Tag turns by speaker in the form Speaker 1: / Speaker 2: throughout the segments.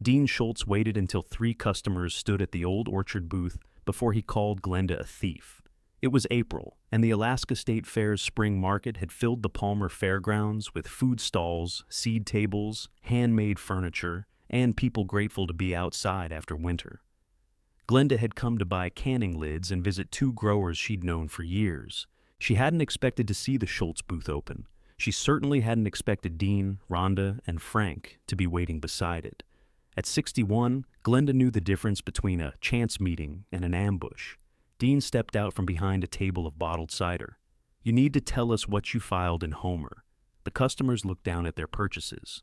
Speaker 1: Dean Schultz waited until 3 customers stood at the old orchard booth before he called Glenda a thief. It was April, and the Alaska State Fair's spring market had filled the Palmer Fairgrounds with food stalls, seed tables, handmade furniture, and people grateful to be outside after winter. Glenda had come to buy canning lids and visit 2 growers she'd known for years. She hadn't expected to see the Schultz booth open. She certainly hadn't expected Dean, Rhonda, and Frank to be waiting beside it. At 61, Glenda knew the difference between a chance meeting and an ambush. Dean stepped out from behind a table of bottled cider. "You need to tell us what you filed in Homer." The customers looked down at their purchases.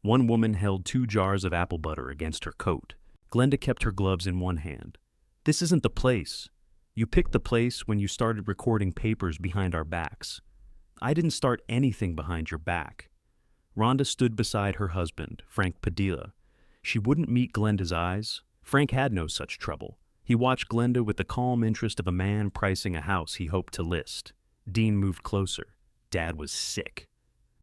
Speaker 1: One woman held 2 jars of apple butter against her coat. Glenda kept her gloves in one hand. "This isn't the place. You picked the place when you started recording papers behind our backs." "I didn't start anything behind your back." Rhonda stood beside her husband, Frank Padilla. She wouldn't meet Glenda's eyes. Frank had no such trouble. He watched Glenda with the calm interest of a man pricing a house he hoped to list. Dean moved closer. Dad was sick.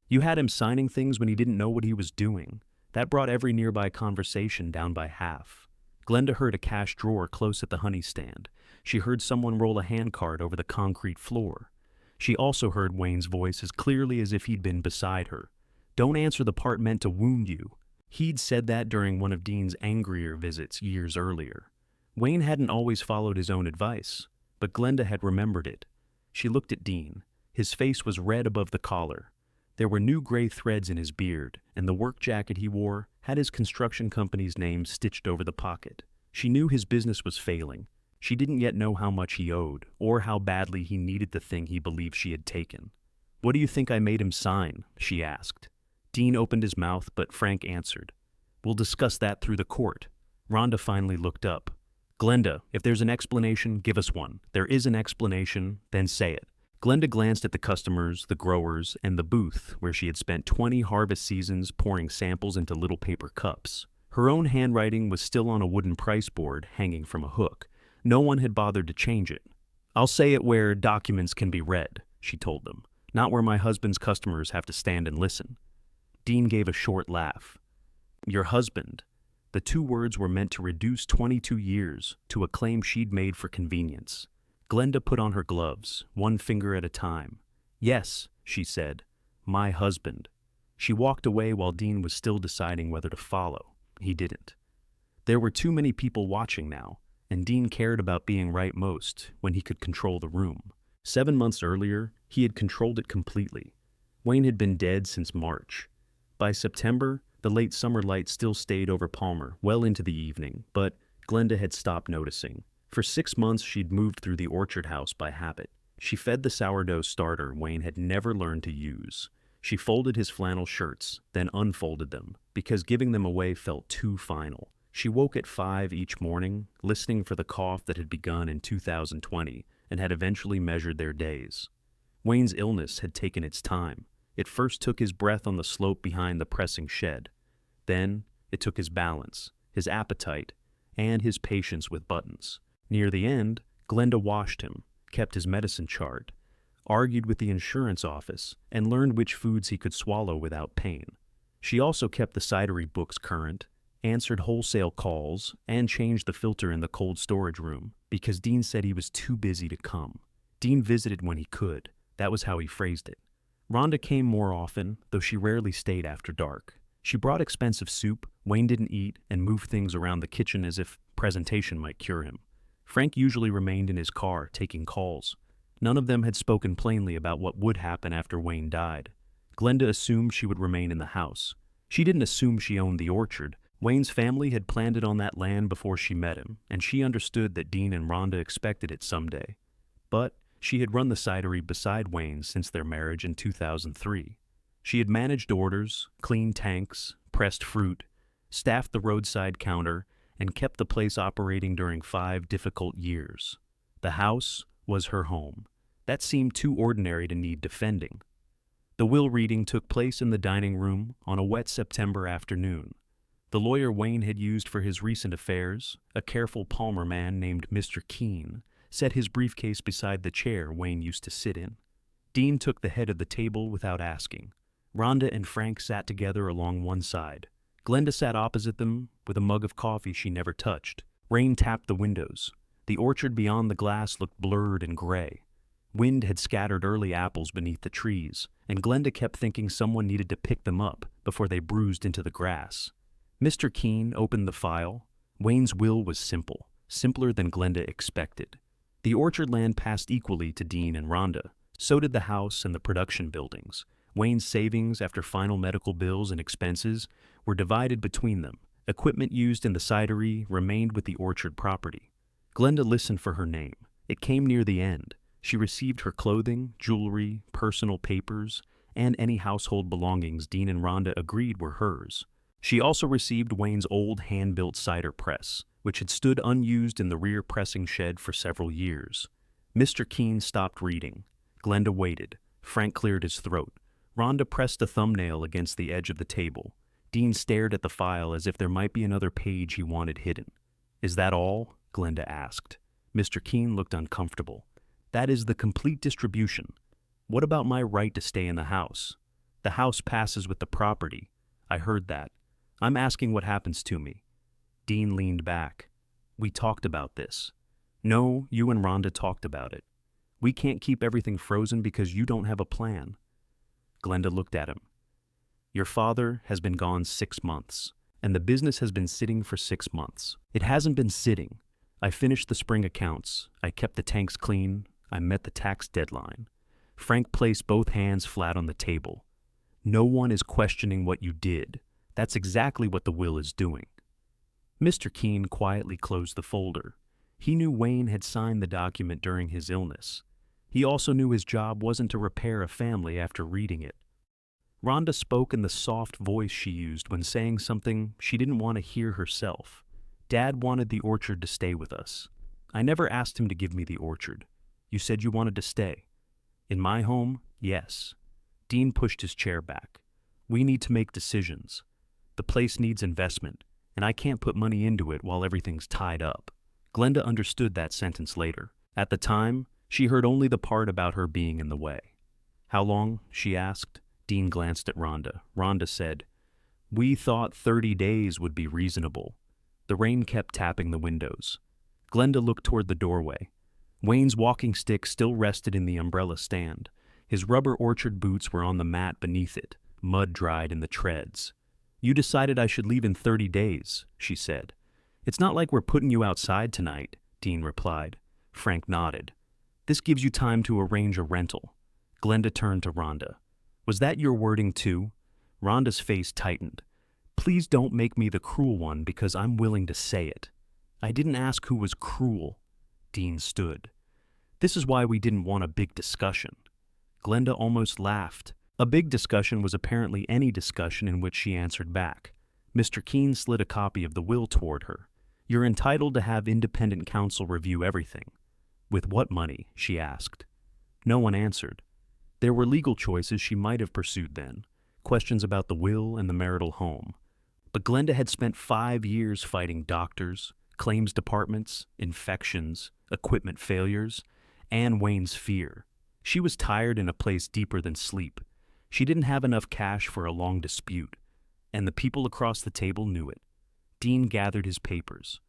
Speaker 1: "You had him signing things when he didn't know what he was doing." That brought every nearby conversation down by half. Glenda heard a cash drawer close at the honey stand. She heard someone roll a handcart over the concrete floor. She also heard Wayne's voice as clearly as if he'd been beside her. "Don't answer the part meant to wound you." He'd said that during one of Dean's angrier visits years earlier. Wayne hadn't always followed his own advice, but Glenda had remembered it. She looked at Dean. His face was red above the collar. There were new gray threads in his beard, and the work jacket he wore had his construction company's name stitched over the pocket. She knew his business was failing. She didn't yet know how much he owed, or how badly he needed the thing he believed she had taken. "What do you think I made him sign?" she asked. Dean opened his mouth, but Frank answered. "We'll discuss that through the court." Rhonda finally looked up. "Glenda, if there's an explanation, give us one. There is an explanation, then say it." Glenda glanced at the customers, the growers, and the booth where she had spent 20 harvest seasons pouring samples into little paper cups. Her own handwriting was still on a wooden price board hanging from a hook. No one had bothered to change it. "I'll say it where documents can be read," she told them, "not where my husband's customers have to stand and listen." Dean gave a short laugh. "Your husband." The 2 words were meant to reduce 22 years to a claim she'd made for convenience. Glenda put on her gloves, 1 finger at a time. "Yes," she said, "my husband." She walked away while Dean was still deciding whether to follow. He didn't. There were too many people watching now, and Dean cared about being right most when he could control the room. 7 months earlier, he had controlled it completely. Wayne had been dead since March. By September, the late summer light still stayed over Palmer well into the evening, but Glenda had stopped noticing. For 6 months, she'd moved through the orchard house by habit. She fed the sourdough starter Wayne had never learned to use. She folded his flannel shirts, then unfolded them, because giving them away felt too final. She woke at 5 each morning, listening for the cough that had begun in 2020 and had eventually measured their days. Wayne's illness had taken its time. It first took his breath on the slope behind the pressing shed. Then it took his balance, his appetite, and his patience with buttons. Near the end, Glenda washed him, kept his medicine chart, argued with the insurance office, and learned which foods he could swallow without pain. She also kept the cidery books current, answered wholesale calls, and changed the filter in the cold storage room, because Dean said he was too busy to come. Dean visited when he could. That was how he phrased it. Rhonda came more often, though she rarely stayed after dark. She brought expensive soup Wayne didn't eat and moved things around the kitchen as if presentation might cure him. Frank usually remained in his car, taking calls. None of them had spoken plainly about what would happen after Wayne died. Glenda assumed she would remain in the house. She didn't assume she owned the orchard. Wayne's family had planned it on that land before she met him, and she understood that Dean and Rhonda expected it someday. But she had run the cidery beside Wayne since their marriage in 2003. She had managed orders, cleaned tanks, pressed fruit, staffed the roadside counter, and kept the place operating during 5 difficult years. The house was her home. That seemed too ordinary to need defending. The will reading took place in the dining room on a wet September afternoon. The lawyer Wayne had used for his recent affairs, a careful Palmer man named Mr. Keene, set his briefcase beside the chair Wayne used to sit in. Dean took the head of the table without asking. Rhonda and Frank sat together along one side. Glenda sat opposite them with a mug of coffee she never touched. Rain tapped the windows. The orchard beyond the glass looked blurred and gray. Wind had scattered early apples beneath the trees, and Glenda kept thinking someone needed to pick them up before they bruised into the grass. Mr. Keene opened the file. Wayne's will was simple, simpler than Glenda expected. The orchard land passed equally to Dean and Rhonda. So did the house and the production buildings. Wayne's savings after final medical bills and expenses were divided between them. Equipment used in the cidery remained with the orchard property. Glenda listened for her name. It came near the end. She received her clothing, jewelry, personal papers, and any household belongings Dean and Rhonda agreed were hers. She also received Wayne's old hand-built cider press, which had stood unused in the rear pressing shed for several years. Mr. Keene stopped reading. Glenda waited. Frank cleared his throat. Rhonda pressed a thumbnail against the edge of the table. Dean stared at the file as if there might be another page he wanted hidden. "Is that all?" Glenda asked. Mr. Keene looked uncomfortable. "That is the complete distribution. What about my right to stay in the house? The house passes with the property. I heard that. I'm asking what happens to me." Dean leaned back. "We talked about this." "No, you and Rhonda talked about it. We can't keep everything frozen because you don't have a plan." Glenda looked at him. "Your father has been gone 6 months, and the business has been sitting for 6 months. It hasn't been sitting. I finished the spring accounts. I kept the tanks clean. I met the tax deadline." Frank placed both hands flat on the table. "No one is questioning what you did. That's exactly what the will is doing." Mr. Keene quietly closed the folder. He knew Wayne had signed the document during his illness. He also knew his job wasn't to repair a family after reading it. Rhonda spoke in the soft voice she used when saying something she didn't want to hear herself. "Dad wanted the orchard to stay with us. I never asked him to give me the orchard. You said you wanted to stay." "In my home, yes." Dean pushed his chair back. "We need to make decisions. The place needs investment, and I can't put money into it while everything's tied up." Glenda understood that sentence later. At the time, she heard only the part about her being in the way. "How long?" she asked. Dean glanced at Rhonda. Rhonda said, "We thought 30 days would be reasonable." The rain kept tapping the windows. Glenda looked toward the doorway. Wayne's walking stick still rested in the umbrella stand. His rubber orchard boots were on the mat beneath it, mud dried in the treads. "You decided I should leave in 30 days, she said. "It's not like we're putting you outside tonight," Dean replied. Frank nodded. "This gives you time to arrange a rental." Glenda turned to Rhonda. "Was that your wording too?" Rhonda's face tightened. "Please don't make me the cruel one because I'm willing to say it." "I didn't ask who was cruel." Dean stood. "This is why we didn't want a big discussion." Glenda almost laughed. A big discussion was apparently any discussion in which she answered back. Mr. Keene slid a copy of the will toward her. "You're entitled to have independent counsel review everything." "With what money?" she asked. No one answered. There were legal choices she might have pursued then, questions about the will and the marital home. But Glenda had spent 5 years fighting doctors, claims departments, infections, equipment failures, and Wayne's fear. She was tired in a place deeper than sleep. She didn't have enough cash for a long dispute, and the people across the table knew it. Dean gathered his papers.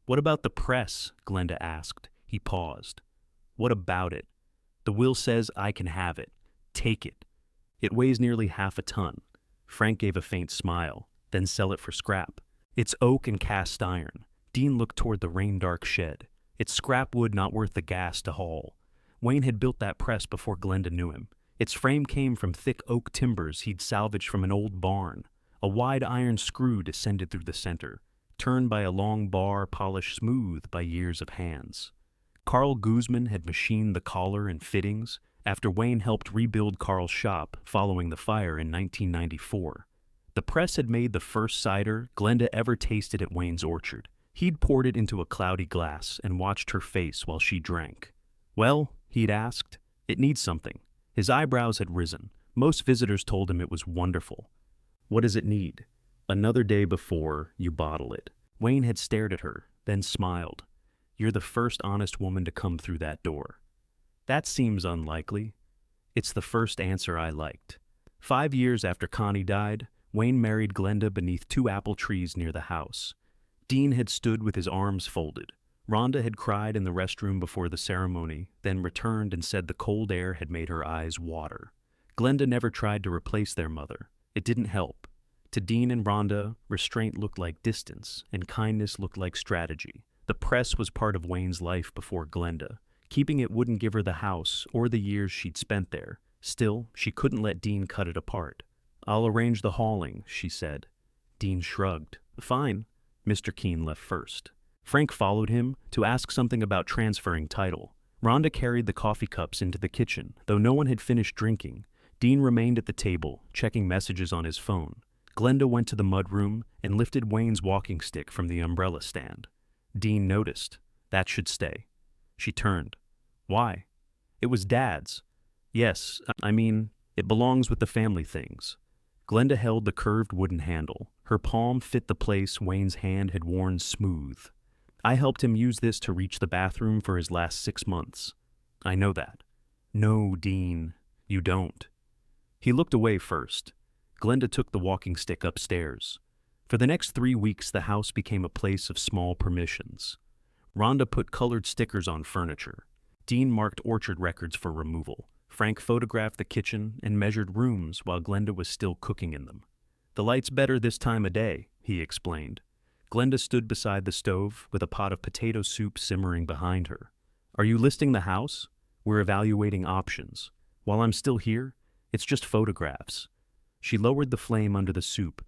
Speaker 1: "What about the press?" Glenda asked. He paused. "What about it?" "The will says I can have it. Take it. It weighs nearly half a ton." Frank gave a faint smile. "Then sell it for scrap." "It's oak and cast iron." Dean looked toward the rain-dark shed. "It's scrap wood not worth the gas to haul." Wayne had built that press before Glenda knew him. Its frame came from thick oak timbers he'd salvaged from an old barn. A wide iron screw descended through the center, turned by a long bar polished smooth by years of hands. Carl Guzman had machined the collar and fittings after Wayne helped rebuild Carl's shop following the fire in 1994. The press had made the first cider Glenda ever tasted at Wayne's orchard. He'd poured it into a cloudy glass and watched her face while she drank. "Well," he'd asked, "it needs something." His eyebrows had risen. Most visitors told him it was wonderful. "What does it need?" "Another day before you bottle it." Wayne had stared at her, then smiled. "You're the first honest woman to come through that door." "That seems unlikely." "It's the first answer I liked." 5 years after Connie died, Wayne married Glenda beneath 2 apple trees near the house. Dean had stood with his arms folded. Rhonda had cried in the restroom before the ceremony, then returned and said the cold air had made her eyes water. Glenda never tried to replace their mother. It didn't help. To Dean and Rhonda, restraint looked like distance, and kindness looked like strategy. The press was part of Wayne's life before Glenda. Keeping it wouldn't give her the house or the years she'd spent there. Still, she couldn't let Dean cut it apart. "I'll arrange the hauling," she said. Dean shrugged. "Fine." Mr. Keene left first. Frank followed him to ask something about transferring title. Rhonda carried the coffee cups into the kitchen, though no one had finished drinking. Dean remained at the table, checking messages on his phone. Glenda went to the mudroom and lifted Wayne's walking stick from the umbrella stand. Dean noticed. "That should stay." She turned. "Why?" "It was Dad's." "Yes, I mean, it belongs with the family things." Glenda held the curved wooden handle. Her palm fit the place Wayne's hand had worn smooth. "I helped him use this to reach the bathroom for his last 6 months." "I know that." "No, Dean, you don't." He looked away first. Glenda took the walking stick upstairs. For the next 3 weeks, the house became a place of small permissions. Rhonda put colored stickers on furniture. Dean marked orchard records for removal. Frank photographed the kitchen and measured rooms while Glenda was still cooking in them. "The light's better this time of day," he explained. Glenda stood beside the stove with a pot of potato soup simmering behind her. "Are you listing the house? We're evaluating options. While I'm still here, it's just photographs." She lowered the flame under the soup.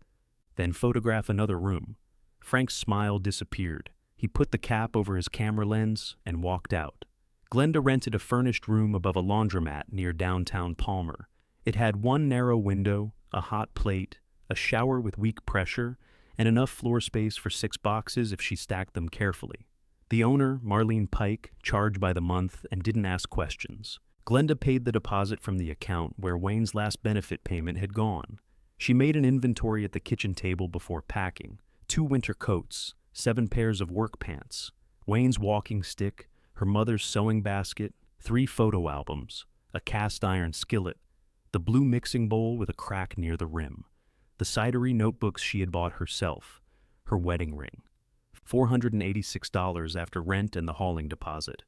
Speaker 1: "Then photograph another room." Frank's smile disappeared. He put the cap over his camera lens and walked out. Glenda rented a furnished room above a laundromat near downtown Palmer. It had one narrow window, a hot plate, a shower with weak pressure, and enough floor space for 6 boxes if she stacked them carefully. The owner, Marlene Pike, charged by the month and didn't ask questions. Glenda paid the deposit from the account where Wayne's last benefit payment had gone. She made an inventory at the kitchen table before packing. 2 winter coats, 7 pairs of work pants, Wayne's walking stick, her mother's sewing basket, 3 photo albums, a cast iron skillet, the blue mixing bowl with a crack near the rim, the cidery notebooks she had bought herself, her wedding ring. $486 after rent and the hauling deposit.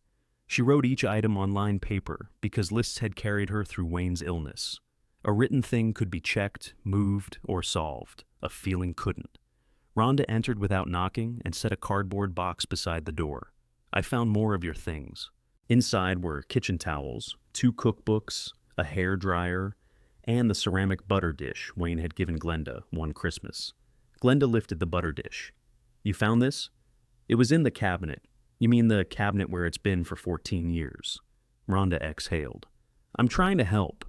Speaker 1: She wrote each item on lined paper because lists had carried her through Wayne's illness. A written thing could be checked, moved, or solved. A feeling couldn't. Rhonda entered without knocking and set a cardboard box beside the door. "I found more of your things." Inside were kitchen towels, 2 cookbooks, a hair dryer, and the ceramic butter dish Wayne had given Glenda one Christmas. Glenda lifted the butter dish. "You found this?" "It was in the cabinet." "You mean the cabinet where it's been for 14 years. Rhonda exhaled. "I'm trying to help."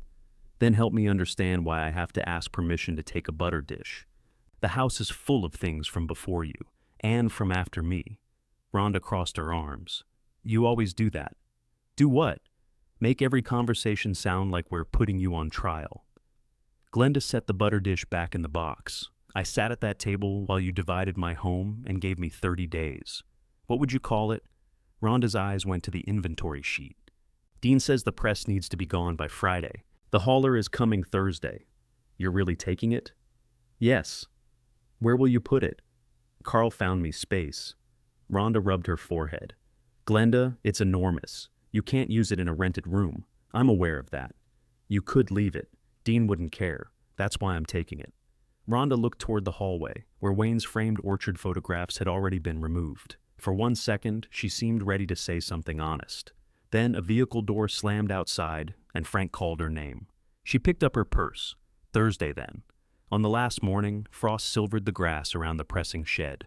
Speaker 1: "Then help me understand why I have to ask permission to take a butter dish. The house is full of things from before you, and from after me." Rhonda crossed her arms. "You always do that." "Do what?" "Make every conversation sound like we're putting you on trial." Glenda set the butter dish back in the box. "I sat at that table while you divided my home and gave me 30 days. What would you call it?" Rhonda's eyes went to the inventory sheet. "Dean says the press needs to be gone by Friday. The hauler is coming Thursday." "You're really taking it?" "Yes." "Where will you put it?" "Carl found me space." Rhonda rubbed her forehead. "Glenda, it's enormous. You can't use it in a rented room. I'm aware of that. You could leave it. Dean wouldn't care. That's why I'm taking it." Rhonda looked toward the hallway, where Wayne's framed orchard photographs had already been removed. For 1 second, she seemed ready to say something honest. Then a vehicle door slammed outside, and Frank called her name. She picked up her purse. Thursday, then. On the last morning, frost silvered the grass around the pressing shed.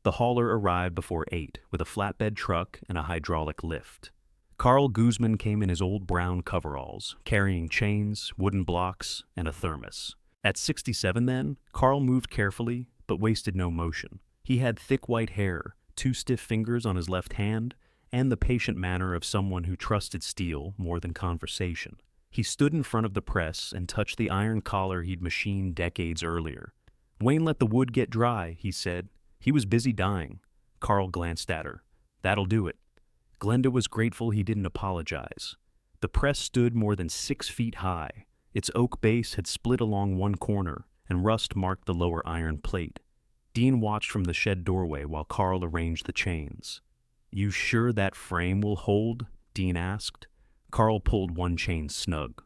Speaker 1: The hauler arrived before 8 with a flatbed truck and a hydraulic lift. Carl Guzman came in his old brown coveralls, carrying chains, wooden blocks, and a thermos. At 67 then, Carl moved carefully, but wasted no motion. He had thick white hair, 2 stiff fingers on his left hand, and the patient manner of someone who trusted steel more than conversation. He stood in front of the press and touched the iron collar he'd machined decades earlier. "Wayne let the wood get dry," he said. "He was busy dying." Carl glanced at her. "That'll do it." Glenda was grateful he didn't apologize. The press stood more than 6 feet high. Its oak base had split along one corner, and rust marked the lower iron plate. Dean watched from the shed doorway while Carl arranged the chains. "You sure that frame will hold?" Dean asked. Carl pulled one chain snug.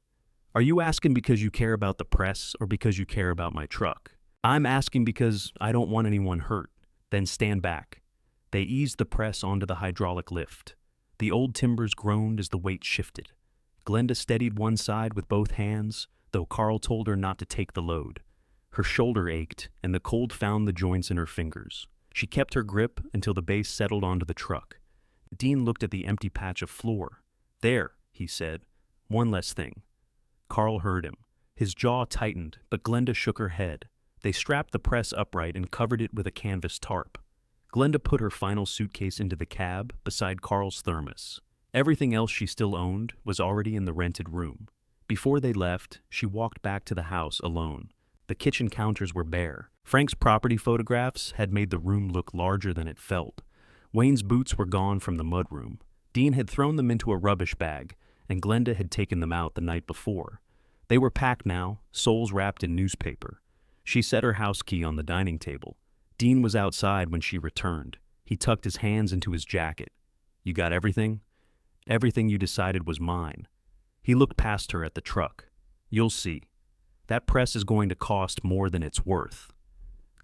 Speaker 1: "Are you asking because you care about the press or because you care about my truck?" "I'm asking because I don't want anyone hurt." "Then stand back." They eased the press onto the hydraulic lift. The old timbers groaned as the weight shifted. Glenda steadied one side with both hands, though Carl told her not to take the load. Her shoulder ached, and the cold found the joints in her fingers. She kept her grip until the base settled onto the truck. Dean looked at the empty patch of floor. "There," he said. "One less thing." Carl heard him. His jaw tightened, but Glenda shook her head. They strapped the press upright and covered it with a canvas tarp. Glenda put her final suitcase into the cab beside Carl's thermos. Everything else she still owned was already in the rented room. Before they left, she walked back to the house alone. The kitchen counters were bare. Frank's property photographs had made the room look larger than it felt. Wayne's boots were gone from the mudroom. Dean had thrown them into a rubbish bag, and Glenda had taken them out the night before. They were packed now, soles wrapped in newspaper. She set her house key on the dining table. Dean was outside when she returned. He tucked his hands into his jacket. "You got everything?" "Everything you decided was mine." He looked past her at the truck. "You'll see. That press is going to cost more than it's worth."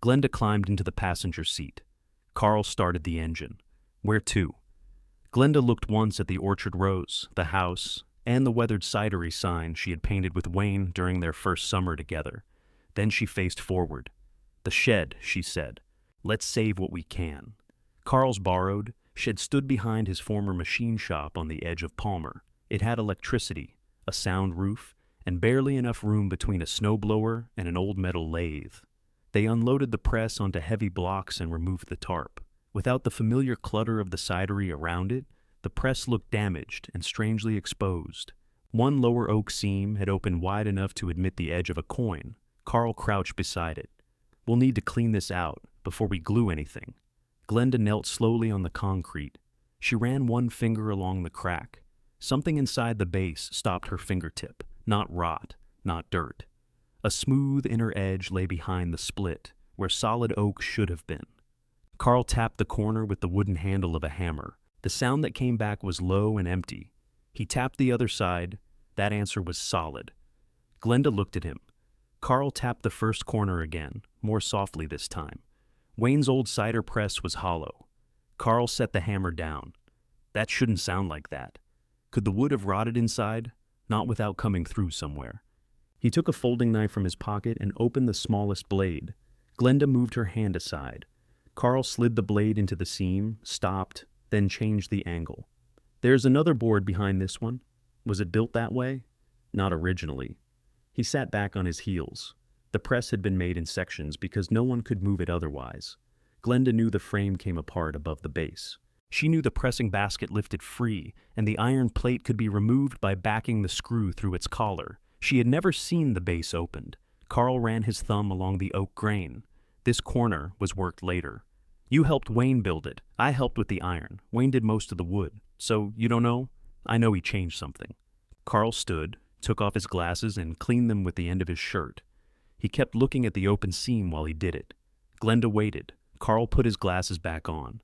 Speaker 1: Glenda climbed into the passenger seat. Carl started the engine. "Where to?" Glenda looked once at the orchard rose, the house, and the weathered cidery sign she had painted with Wayne during their first summer together. Then she faced forward. "The shed," she said. "Let's save what we can." Carl's borrowed shed stood behind his former machine shop on the edge of Palmer. It had electricity, a sound roof, and barely enough room between a snowblower and an old metal lathe. They unloaded the press onto heavy blocks and removed the tarp. Without the familiar clutter of the cidery around it, the press looked damaged and strangely exposed. One lower oak seam had opened wide enough to admit the edge of a coin. Carl crouched beside it. "We'll need to clean this out before we glue anything." Glenda knelt slowly on the concrete. She ran one finger along the crack. Something inside the base stopped her fingertip. Not rot, not dirt. A smooth inner edge lay behind the split, where solid oak should have been. Carl tapped the corner with the wooden handle of a hammer. The sound that came back was low and empty. He tapped the other side. That answer was solid. Glenda looked at him. Carl tapped the first corner again, more softly this time. Wayne's old cider press was hollow. Carl set the hammer down. "That shouldn't sound like that." Could the wood have rotted inside? Not without coming through somewhere. He took a folding knife from his pocket and opened the smallest blade. Glenda moved her hand aside. Carl slid the blade into the seam, stopped, then changed the angle. "There's another board behind this one. Was it built that way?" "Not originally." He sat back on his heels. The press had been made in sections because no one could move it otherwise. Glenda knew the frame came apart above the base. She knew the pressing basket lifted free, and the iron plate could be removed by backing the screw through its collar. She had never seen the base opened. Carl ran his thumb along the oak grain. This corner was worked later. "You helped Wayne build it. I helped with the iron. Wayne did most of the wood. So, you don't know?" "I know he changed something." Carl stood, took off his glasses, and cleaned them with the end of his shirt. He kept looking at the open seam while he did it. Glenda waited. Carl put his glasses back on.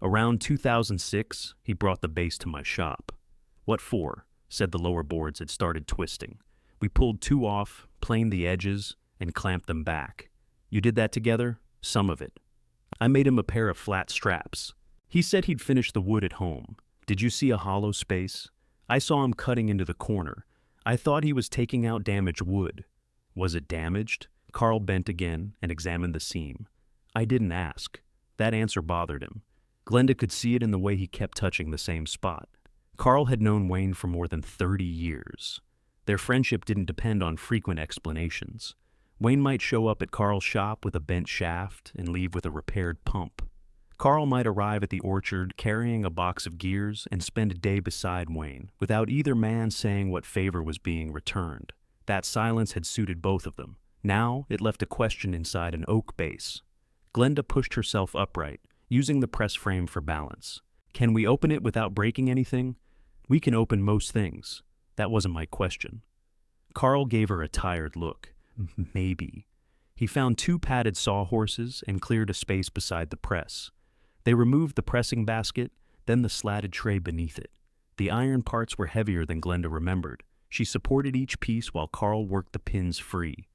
Speaker 1: "Around 2006, he brought the base to my shop." "What for?" said the lower boards had started twisting. "We pulled two off, planed the edges, and clamped them back." "You did that together?" "Some of it." "I made him a pair of flat straps. He said he'd finish the wood at home. Did you see a hollow space? I saw him cutting into the corner. I thought he was taking out damaged wood." "Was it damaged?" Carl bent again and examined the seam. "I didn't ask." That answer bothered him. Glenda could see it in the way he kept touching the same spot. Carl had known Wayne for more than 30 years. Their friendship didn't depend on frequent explanations. Wayne might show up at Carl's shop with a bent shaft and leave with a repaired pump. Carl might arrive at the orchard carrying a box of gears and spend a day beside Wayne, without either man saying what favor was being returned. That silence had suited both of them. Now it left a question inside an oak base. Glenda pushed herself upright, using the press frame for balance. "Can we open it without breaking anything?" "We can open most things." That wasn't my question. Carl gave her a tired look. "Maybe." He found 2 padded sawhorses and cleared a space beside the press. They removed the pressing basket, then the slatted tray beneath it. The iron parts were heavier than Glenda remembered. She supported each piece while Carl worked the pins free.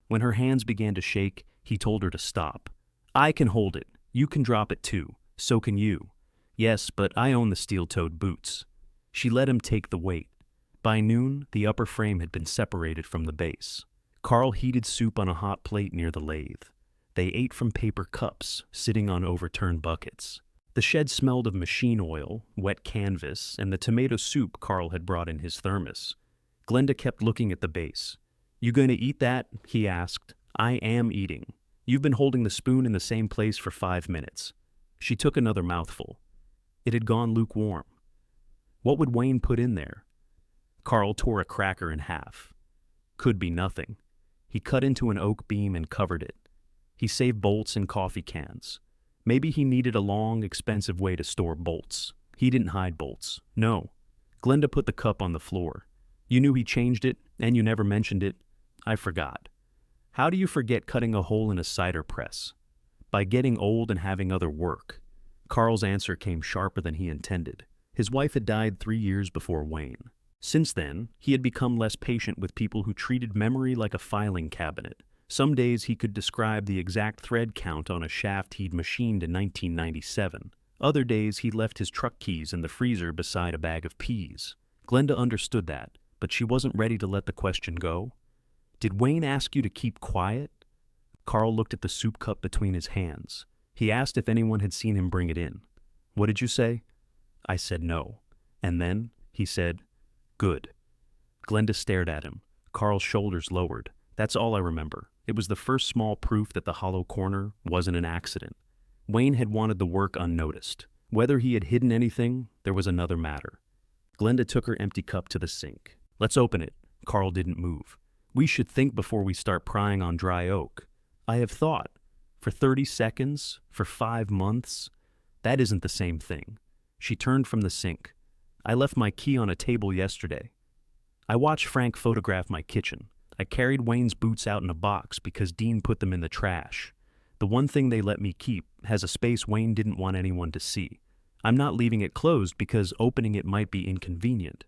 Speaker 1: When her hands began to shake, he told her to stop. "I can hold it. You can drop it too. So can you." "Yes, but I own the steel-toed boots." She let him take the weight. By noon, the upper frame had been separated from the base. Carl heated soup on a hot plate near the lathe. They ate from paper cups, sitting on overturned buckets. The shed smelled of machine oil, wet canvas, and the tomato soup Carl had brought in his thermos. Glenda kept looking at the base. "You going to eat that?" he asked. "I am eating. You've been holding the spoon in the same place for 5 minutes." She took another mouthful. It had gone lukewarm. What would Wayne put in there? Carl tore a cracker in half. Could be nothing. He cut into an oak beam and covered it. He saved bolts and coffee cans. Maybe he needed a long, expensive way to store bolts. He didn't hide bolts. No. Glenda put the cup on the floor. "You knew he changed it, and you never mentioned it." "I forgot." "How do you forget cutting a hole in a cider press?" "By getting old and having other work." Carl's answer came sharper than he intended. His wife had died 3 years before Wayne. Since then, he had become less patient with people who treated memory like a filing cabinet. Some days he could describe the exact thread count on a shaft he'd machined in 1997. Other days he left his truck keys in the freezer beside a bag of peas. Glenda understood that, but she wasn't ready to let the question go. "Did Wayne ask you to keep quiet?" Carl looked at the soup cup between his hands. He asked if anyone had seen him bring it in. "What did you say?" "I said no." "And then?" He said, "Good." Glenda stared at him. Carl's shoulders lowered. "That's all I remember. It was the first small proof that the hollow corner wasn't an accident. Wayne had wanted the work unnoticed. Whether he had hidden anything, there was another matter." Glenda took her empty cup to the sink. "Let's open it." Carl didn't move. "We should think before we start prying on dry oak." "I have thought. For 30 seconds? For 5 months? That isn't the same thing." She turned from the sink. "I left my key on a table yesterday. I watched Frank photograph my kitchen. I carried Wayne's boots out in a box because Dean put them in the trash. The one thing they let me keep has a space Wayne didn't want anyone to see. I'm not leaving it closed because opening it might be inconvenient."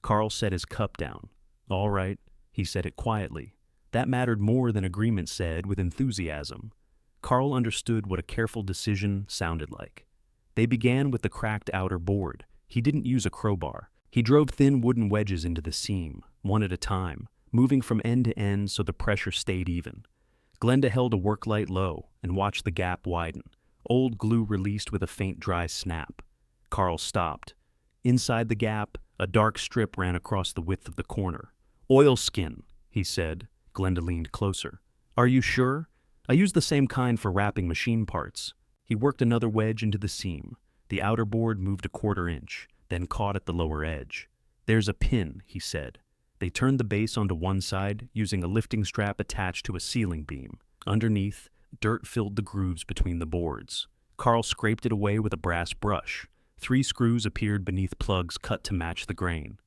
Speaker 1: Carl set his cup down. "All right," he said it quietly. That mattered more than agreement said with enthusiasm. Carl understood what a careful decision sounded like. They began with the cracked outer board. He didn't use a crowbar. He drove thin wooden wedges into the seam, one at a time, moving from end to end so the pressure stayed even. Glenda held a work light low and watched the gap widen. Old glue released with a faint dry snap. Carl stopped. Inside the gap, a dark strip ran across the width of the corner. "Oilskin," he said. Glenda leaned closer. "Are you sure? I use the same kind for wrapping machine parts." He worked another wedge into the seam. The outer board moved a 1/4 inch, then caught at the lower edge. "There's a pin," he said. They turned the base onto one side, using a lifting strap attached to a ceiling beam. Underneath, dirt filled the grooves between the boards. Carl scraped it away with a brass brush. 3 screws appeared beneath plugs cut to match the grain.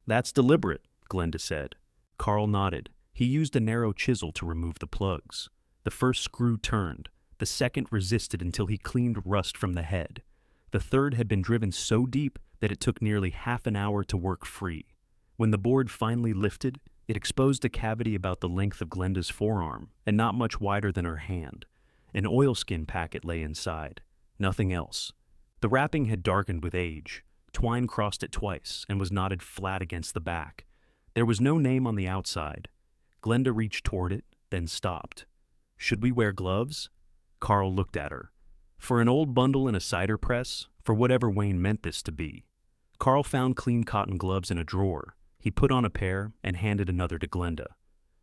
Speaker 1: "That's deliberate," Glenda said. Carl nodded. He used a narrow chisel to remove the plugs. The first screw turned. The second resisted until he cleaned rust from the head. The third had been driven so deep that it took nearly half an hour to work free. When the board finally lifted, it exposed a cavity about the length of Glenda's forearm and not much wider than her hand. An oilskin packet lay inside. Nothing else. The wrapping had darkened with age. Twine crossed it twice and was knotted flat against the back. There was no name on the outside. Glenda reached toward it, then stopped. "Should we wear gloves?" Carl looked at her. For an old bundle in a cider press, for whatever Wayne meant this to be. Carl found clean cotton gloves in a drawer. He put on a pair and handed another to Glenda.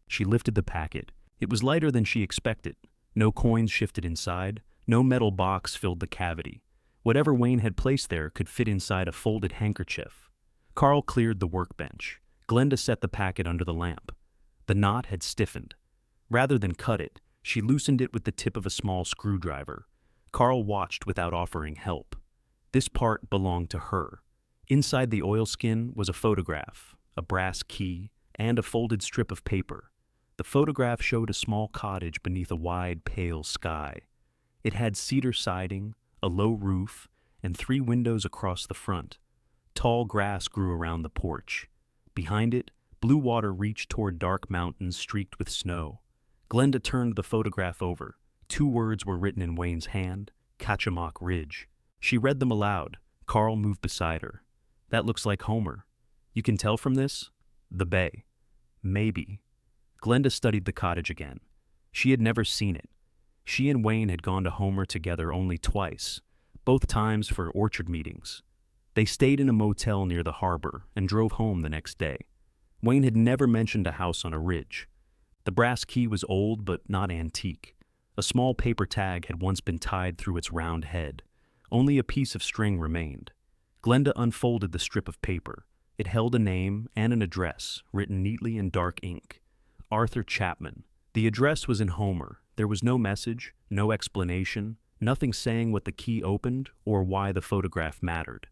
Speaker 1: She lifted the packet. It was lighter than she expected. No coins shifted inside. No metal box filled the cavity. Whatever Wayne had placed there could fit inside a folded handkerchief. Carl cleared the workbench. Glenda set the packet under the lamp. The knot had stiffened. Rather than cut it, she loosened it with the tip of a small screwdriver. Carl watched without offering help. This part belonged to her. Inside the oilskin was a photograph, a brass key, and a folded strip of paper. The photograph showed a small cottage beneath a wide, pale sky. It had cedar siding, a low roof, and 3 windows across the front. Tall grass grew around the porch. Behind it, blue water reached toward dark mountains streaked with snow. Glenda turned the photograph over. 2 words were written in Wayne's hand, Kachamak Ridge. She read them aloud. Carl moved beside her. That looks like Homer. You can tell from this? The bay. Maybe. Glenda studied the cottage again. She had never seen it. She and Wayne had gone to Homer together only twice, both times for orchard meetings. They stayed in a motel near the harbor and drove home the next day. Wayne had never mentioned a house on a ridge. The brass key was old but not antique. A small paper tag had once been tied through its round head. Only a piece of string remained. Glenda unfolded the strip of paper. It held a name and an address, written neatly in dark ink. Arthur Chapman. The address was in Homer. There was no message, no explanation, nothing saying what the key opened or why the photograph mattered.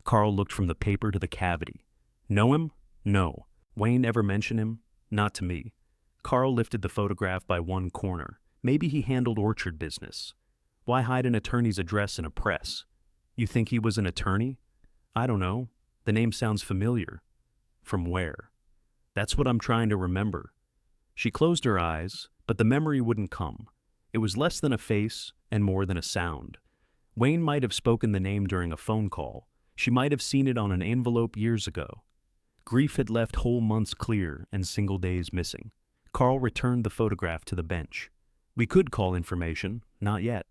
Speaker 1: Carl looked from the paper to the cavity. Know him? No. Wayne ever mention him? Not to me. Carl lifted the photograph by one corner. Maybe he handled orchard business. Why hide an attorney's address in a press? You think he was an attorney? I don't know. The name sounds familiar. From where? That's what I'm trying to remember. She closed her eyes, but the memory wouldn't come. It was less than a face and more than a sound. Wayne might have spoken the name during a phone call. She might have seen it on an envelope years ago. Grief had left whole months clear and single days missing. Carl returned the photograph to the bench. We could call information, not yet.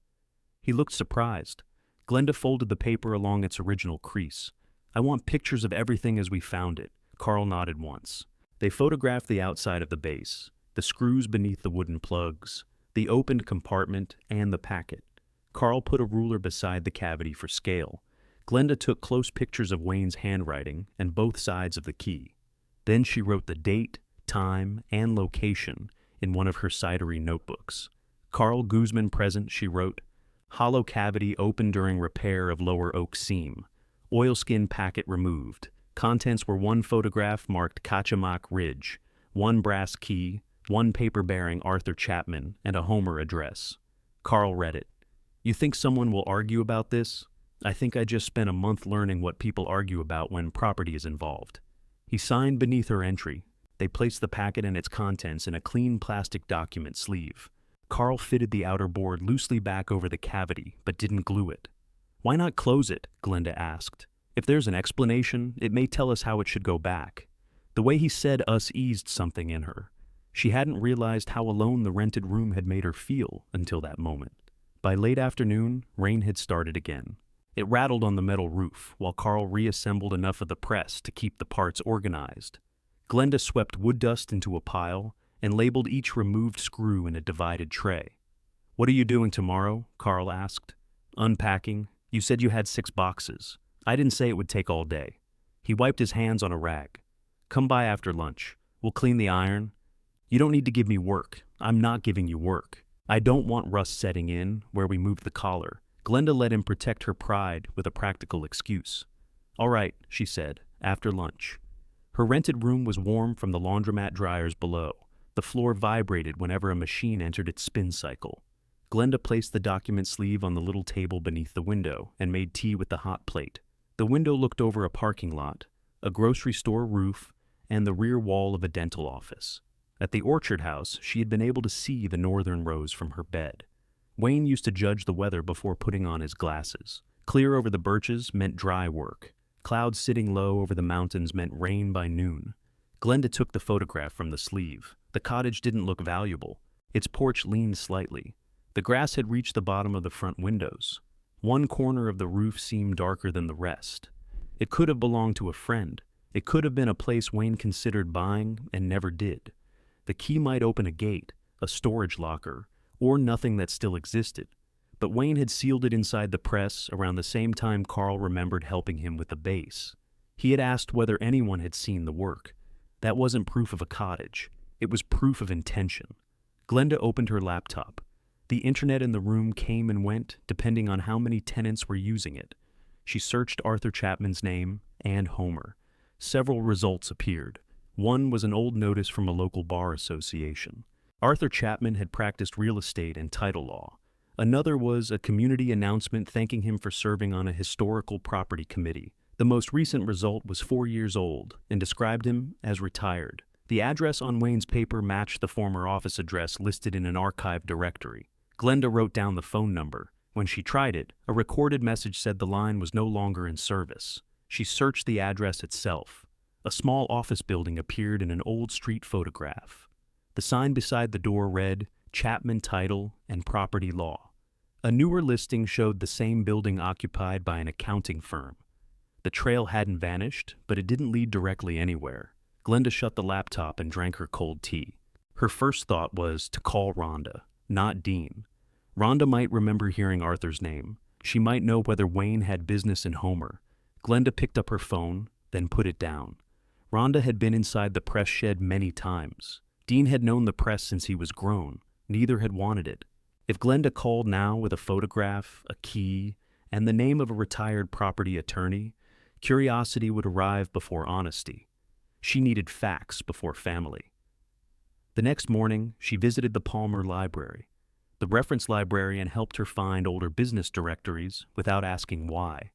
Speaker 1: He looked surprised. Glenda folded the paper along its original crease. I want pictures of everything as we found it. Carl nodded once. They photographed the outside of the base, the screws beneath the wooden plugs, the opened compartment, and the packet. Carl put a ruler beside the cavity for scale. Glenda took close pictures of Wayne's handwriting and both sides of the key. Then she wrote the date, time, and location in one of her cidery notebooks. Carl Guzman present, she wrote. Hollow cavity opened during repair of lower oak seam. Oilskin packet removed. Contents were 1 photograph marked Kachamak Ridge, 1 brass key, 1 paper bearing Arthur Chapman, and a Homer address. Carl read it. You think someone will argue about this? I think I just spent a month learning what people argue about when property is involved. He signed beneath her entry. They placed the packet and its contents in a clean plastic document sleeve. Carl fitted the outer board loosely back over the cavity, but didn't glue it. Why not close it? Glenda asked. If there's an explanation, it may tell us how it should go back. The way he said us eased something in her. She hadn't realized how alone the rented room had made her feel until that moment. By late afternoon, rain had started again. It rattled on the metal roof, while Carl reassembled enough of the press to keep the parts organized. Glenda swept wood dust into a pile and labeled each removed screw in a divided tray. What are you doing tomorrow? Carl asked. Unpacking. You said you had 6 boxes. I didn't say it would take all day. He wiped his hands on a rag. Come by after lunch. We'll clean the iron. You don't need to give me work. I'm not giving you work. I don't want rust setting in where we moved the collar. Glenda let him protect her pride with a practical excuse. All right, she said, after lunch. Her rented room was warm from the laundromat dryers below. The floor vibrated whenever a machine entered its spin cycle. Glenda placed the document sleeve on the little table beneath the window and made tea with the hot plate. The window looked over a parking lot, a grocery store roof, and the rear wall of a dental office. At the orchard house, she had been able to see the northern rose from her bed. Wayne used to judge the weather before putting on his glasses. Clear over the birches meant dry work. Clouds sitting low over the mountains meant rain by noon. Glenda took the photograph from the sleeve. The cottage didn't look valuable. Its porch leaned slightly. The grass had reached the bottom of the front windows. One corner of the roof seemed darker than the rest. It could have belonged to a friend. It could have been a place Wayne considered buying and never did. The key might open a gate, a storage locker, or nothing that still existed. But Wayne had sealed it inside the press around the same time Carl remembered helping him with the base. He had asked whether anyone had seen the work. That wasn't proof of a cottage. It was proof of intention. Glenda opened her laptop. The internet in the room came and went, depending on how many tenants were using it. She searched Arthur Chapman's name and Homer. Several results appeared. One was an old notice from a local bar association. Arthur Chapman had practiced real estate and title law. Another was a community announcement thanking him for serving on a historical property committee. The most recent result was 4 years old and described him as retired. The address on Wayne's paper matched the former office address listed in an archived directory. Glenda wrote down the phone number. When she tried it, a recorded message said the line was no longer in service. She searched the address itself. A small office building appeared in an old street photograph. The sign beside the door read, Chapman Title and Property Law. A newer listing showed the same building occupied by an accounting firm. The trail hadn't vanished, but it didn't lead directly anywhere. Glenda shut the laptop and drank her cold tea. Her first thought was to call Rhonda, not Dean. Rhonda might remember hearing Arthur's name. She might know whether Wayne had business in Homer. Glenda picked up her phone, then put it down. Rhonda had been inside the press shed many times. Dean had known the press since he was grown. Neither had wanted it. If Glenda called now with a photograph, a key, and the name of a retired property attorney, curiosity would arrive before honesty. She needed facts before family. The next morning, she visited the Palmer Library. The reference librarian helped her find older business directories without asking why.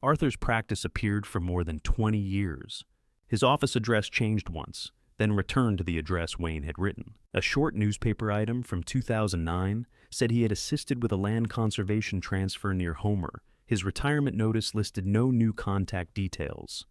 Speaker 1: Arthur's practice appeared for more than 20 years. His office address changed once, then returned to the address Wayne had written. A short newspaper item from 2009 said he had assisted with a land conservation transfer near Homer. His retirement notice listed no new contact details.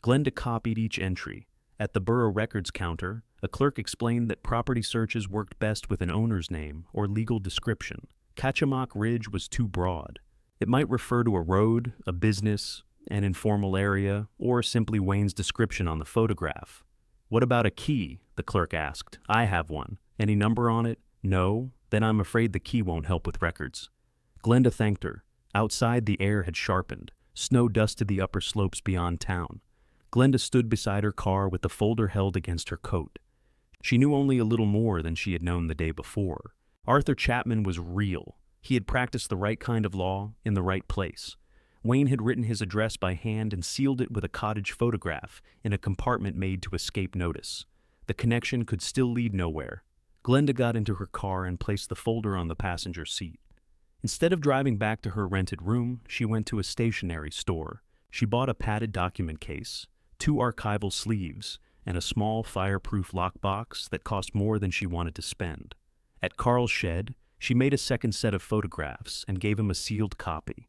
Speaker 1: Glenda copied each entry. At the borough records counter, a clerk explained that property searches worked best with an owner's name or legal description. Kachamak Ridge was too broad. It might refer to a road, a business, an informal area, or simply Wayne's description on the photograph. What about a key? The clerk asked. I have one. Any number on it? No? Then I'm afraid the key won't help with records. Glenda thanked her. Outside, the air had sharpened. Snow dusted the upper slopes beyond town. Glenda stood beside her car with the folder held against her coat. She knew only a little more than she had known the day before. Arthur Chapman was real. He had practiced the right kind of law in the right place. Wayne had written his address by hand and sealed it with a Cottage photograph in a compartment made to escape notice. The connection could still lead nowhere. Glenda got into her car and placed the folder on the passenger seat. Instead of driving back to her rented room, she went to a stationery store. She bought a padded document case, 2 archival sleeves, and a small fireproof lockbox that cost more than she wanted to spend. At Carl's shed, she made a second set of photographs and gave him a sealed copy.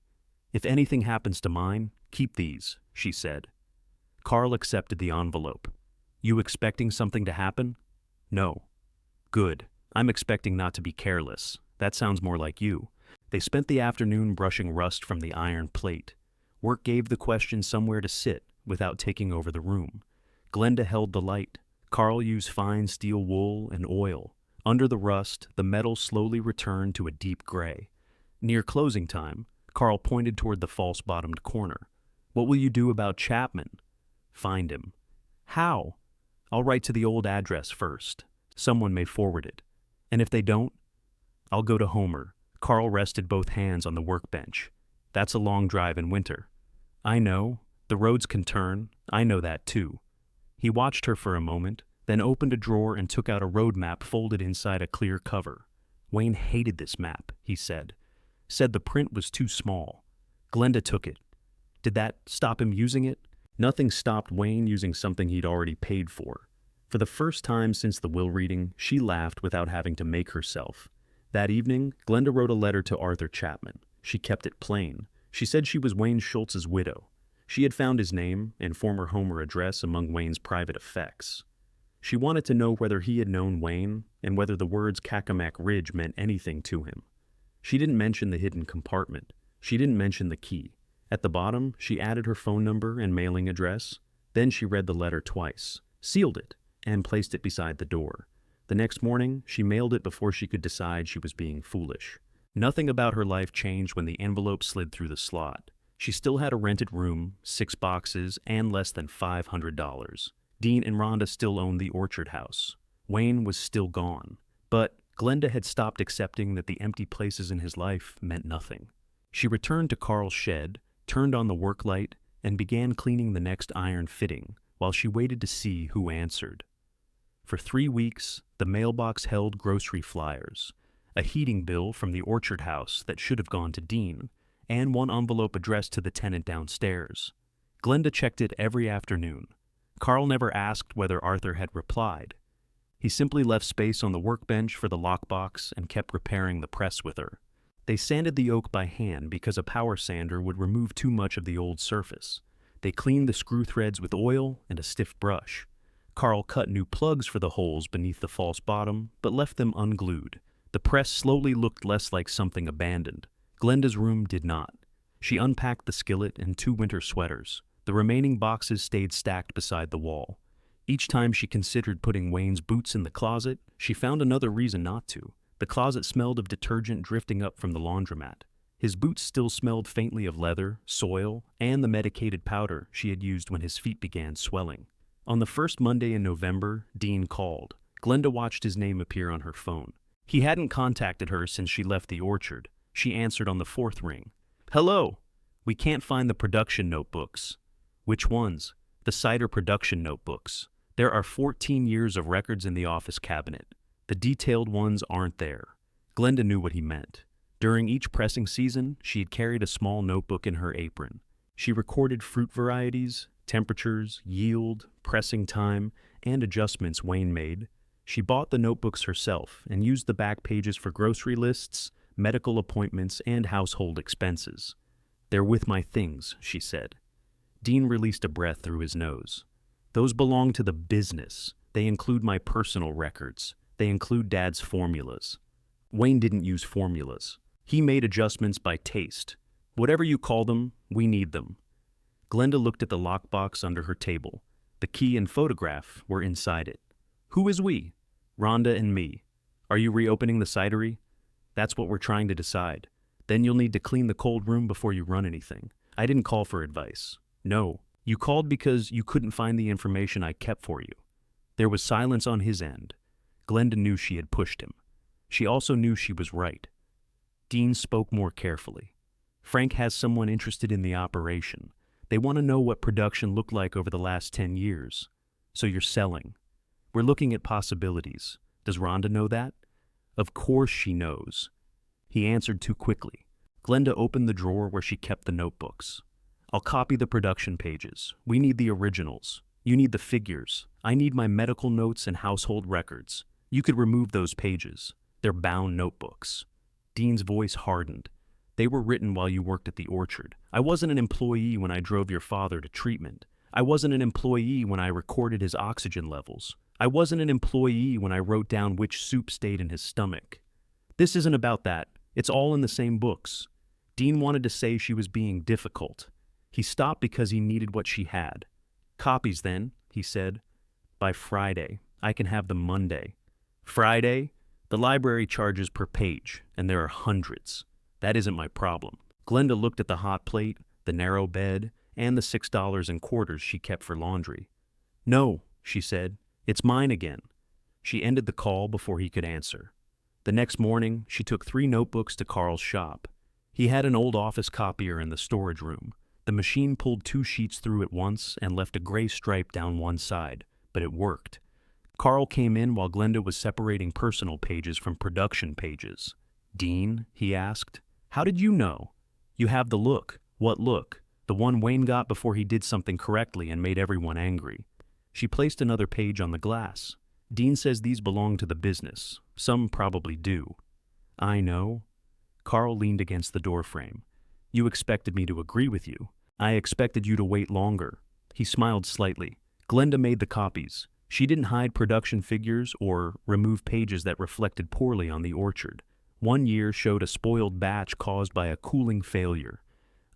Speaker 1: If anything happens to mine, keep these, she said. Carl accepted the envelope. You expecting something to happen? No. Good. I'm expecting not to be careless. That sounds more like you. They spent the afternoon brushing rust from the iron plate. Work gave the question somewhere to sit without taking over the room. Glenda held the light. Carl used fine steel wool and oil. Under the rust, the metal slowly returned to a deep gray. Near closing time, Carl pointed toward the false-bottomed corner. What will you do about Chapman? Find him. How? I'll write to the old address first. Someone may forward it. And if they don't, I'll go to Homer. Carl rested both hands on the workbench. That's a long drive in winter. I know. The roads can turn. I know that too. He watched her for a moment, then opened a drawer and took out a road map folded inside a clear cover. Wayne hated this map, he said. Said the print was too small. Glenda took it. Did that stop him using it? Nothing stopped Wayne using something he'd already paid for. For the first time since the will reading, she laughed without having to make herself. That evening, Glenda wrote a letter to Arthur Chapman. She kept it plain. She said she was Wayne Schultz's widow. She had found his name and former Homer address among Wayne's private effects. She wanted to know whether he had known Wayne and whether the words Kachamak Ridge meant anything to him. She didn't mention the hidden compartment. She didn't mention the key. At the bottom, she added her phone number and mailing address. Then she read the letter twice, sealed it, and placed it beside the door. The next morning, she mailed it before she could decide she was being foolish. Nothing about her life changed when the envelope slid through the slot. She still had a rented room, 6 boxes, and less than $500. Dean and Rhonda still owned the orchard house. Wayne was still gone. But Glenda had stopped accepting that the empty places in his life meant nothing. She returned to Carl's shed, turned on the work light, and began cleaning the next iron fitting, while she waited to see who answered. For 3 weeks, the mailbox held grocery flyers, a heating bill from the orchard house that should have gone to Dean, and one envelope addressed to the tenant downstairs. Glenda checked it every afternoon. Carl never asked whether Arthur had replied. He simply left space on the workbench for the lockbox and kept repairing the press with her. They sanded the oak by hand because a power sander would remove too much of the old surface. They cleaned the screw threads with oil and a stiff brush. Carl cut new plugs for the holes beneath the false bottom, but left them unglued. The press slowly looked less like something abandoned. Glenda's room did not. She unpacked the skillet and 2 winter sweaters. The remaining boxes stayed stacked beside the wall. Each time she considered putting Wayne's boots in the closet, she found another reason not to. The closet smelled of detergent drifting up from the laundromat. His boots still smelled faintly of leather, soil, and the medicated powder she had used when his feet began swelling. On the first Monday in November, Dean called. Glenda watched his name appear on her phone. He hadn't contacted her since she left the orchard. She answered on the 4th ring. "Hello. We can't find the production notebooks." "Which ones?" "The Cider production notebooks. There are 14 years of records in the office cabinet. The detailed ones aren't there." Glenda knew what he meant. During each pressing season, she had carried a small notebook in her apron. She recorded fruit varieties, temperatures, yield, pressing time, and adjustments Wayne made. She bought the notebooks herself and used the back pages for grocery lists, medical appointments, and household expenses. "They're with my things," she said. Dean released a breath through his nose. "Those belong to the business. They include my personal records. They include Dad's formulas." Wayne didn't use formulas. He made adjustments by taste. "Whatever you call them, we need them." Glenda looked at the lockbox under her table. The key and photograph were inside it. "Who is we?" "Rhonda and me." "Are you reopening the cidery?" "That's what we're trying to decide. Then you'll need to clean the cold room before you run anything." "I didn't call for advice." "No. You called because you couldn't find the information I kept for you." There was silence on his end. Glenda knew she had pushed him. She also knew she was right. Dean spoke more carefully. "Frank has someone interested in the operation. They want to know what production looked like over the last 10 years. So you're selling. We're looking at possibilities. Does Rhonda know that?" "Of course she knows." He answered too quickly. Glenda opened the drawer where she kept the notebooks. "I'll copy the production pages. We need the originals. You need the figures. I need my medical notes and household records. You could remove those pages. They're bound notebooks." Dean's voice hardened. "They were written while you worked at the orchard. I wasn't an employee when I drove your father to treatment. I wasn't an employee when I recorded his oxygen levels. I wasn't an employee when I wrote down which soup stayed in his stomach. This isn't about that. It's all in the same books." Dean wanted to say she was being difficult. He stopped because he needed what she had. "Copies then," he said. "By Friday. I can have them Monday." "Friday? The library charges per page, and there are hundreds. That isn't my problem." Glenda looked at the hot plate, the narrow bed, and the $6 in quarters she kept for laundry. "No," she said. "It's mine again." She ended the call before he could answer. The next morning, she took 3 notebooks to Carl's shop. He had an old office copier in the storage room. The machine pulled 2 sheets through at once and left a gray stripe down one side, but it worked. Carl came in while Glenda was separating personal pages from production pages. "Dean?" he asked. "How did you know?" "You have the look." "What look?" "The one Wayne got before he did something correctly and made everyone angry." She placed another page on the glass. "Dean says these belong to the business. Some probably do." "I know." Carl leaned against the doorframe. "You expected me to agree with you. I expected you to wait longer." He smiled slightly. Glenda made the copies. She didn't hide production figures or remove pages that reflected poorly on the orchard. One year showed a spoiled batch caused by a cooling failure.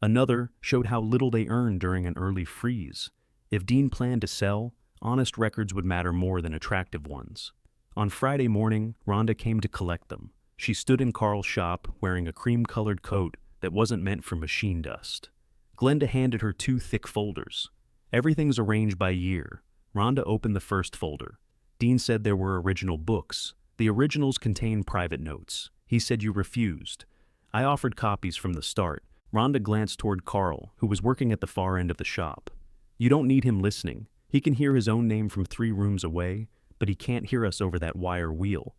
Speaker 1: Another showed how little they earned during an early freeze. If Dean planned to sell, honest records would matter more than attractive ones. On Friday morning, Rhonda came to collect them. She stood in Carl's shop wearing a cream-colored coat that wasn't meant for machine dust. Glenda handed her 2 thick folders. "Everything's arranged by year." Rhonda opened the first folder. Dean said there were original books. The originals contained private notes. He said you refused. "I offered copies from the start." Rhonda glanced toward Carl, who was working at the far end of the shop. "You don't need him listening. He can hear his own name from 3 rooms away, but he can't hear us over that wire wheel.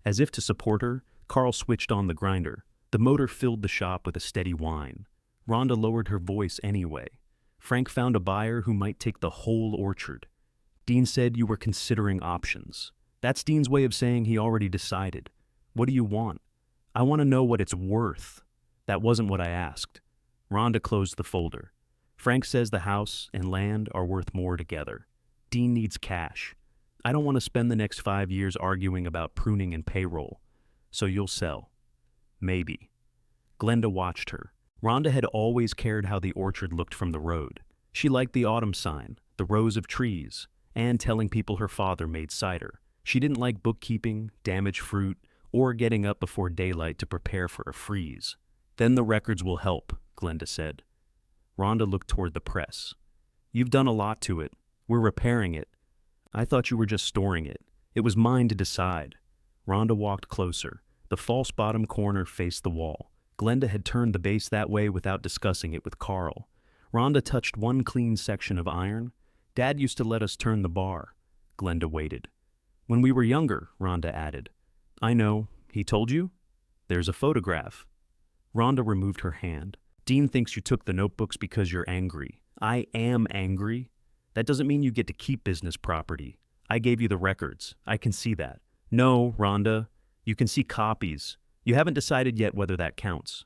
Speaker 1: As if to support her, Carl switched on the grinder. The motor filled the shop with a steady whine. Rhonda lowered her voice anyway. Frank found a buyer who might take the whole orchard. Dean said you were considering options. That's Dean's way of saying he already decided. What do you want? I want to know what it's worth. That wasn't what I asked. Rhonda closed the folder. Frank says the house and land are worth more together. Dean needs cash. I don't want to spend the next 5 years arguing about pruning and payroll. So you'll sell. Maybe. Glenda watched her. Rhonda had always cared how the orchard looked from the road. She liked the autumn sign, the rows of trees, and telling people her father made cider. She didn't like bookkeeping, damaged fruit, or getting up before daylight to prepare for a freeze. Then the records will help, Glenda said. Rhonda looked toward the press. You've done a lot to it. We're repairing it. I thought you were just storing it. It was mine to decide. Rhonda walked closer. The false bottom corner faced the wall. Glenda had turned the base that way without discussing it with Carl. Rhonda touched one clean section of iron. Dad used to let us turn the bar. Glenda waited. When we were younger, Rhonda added. I know. He told you? There's a photograph. Rhonda removed her hand. Dean thinks you took the notebooks because you're angry. I am angry. That doesn't mean you get to keep business property. I gave you the records. I can see that. No, Rhonda. You can see copies. You haven't decided yet whether that counts.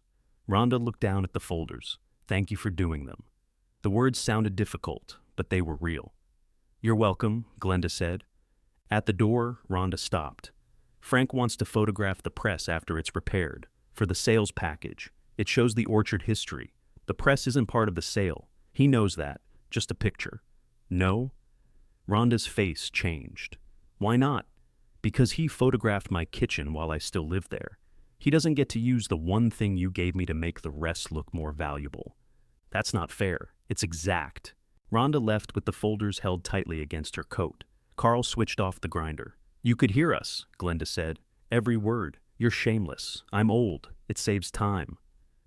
Speaker 1: Rhonda looked down at the folders. Thank you for doing them. The words sounded difficult, but they were real. You're welcome, Glenda said. At the door, Rhonda stopped. Frank wants to photograph the press after it's repaired. For the sales package. It shows the orchard history. The press isn't part of the sale. He knows that. Just a picture. No? Rhonda's face changed. Why not? Because he photographed my kitchen while I still lived there. He doesn't get to use the one thing you gave me to make the rest look more valuable. That's not fair. It's exact. Rhonda left with the folders held tightly against her coat. Carl switched off the grinder. You could hear us, Glenda said. Every word. You're shameless. I'm old. It saves time.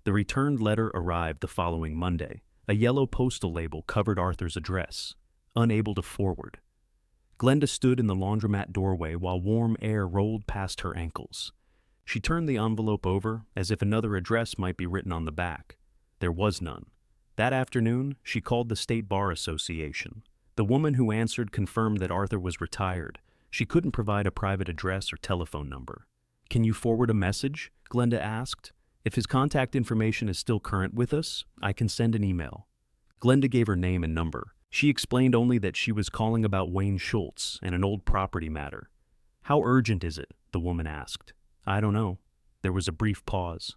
Speaker 1: The returned letter arrived the following Monday. A yellow postal label covered Arthur's address. Unable to forward. Glenda stood in the laundromat doorway while warm air rolled past her ankles. She turned the envelope over as if another address might be written on the back. There was none. That afternoon, she called the State Bar Association. The woman who answered confirmed that Arthur was retired. She couldn't provide a private address or telephone number. Can you forward a message? Glenda asked. If his contact information is still current with us, I can send an email. Glenda gave her name and number. She explained only that she was calling about Wayne Schultz and an old property matter. How urgent is it? The woman asked. I don't know. There was a brief pause.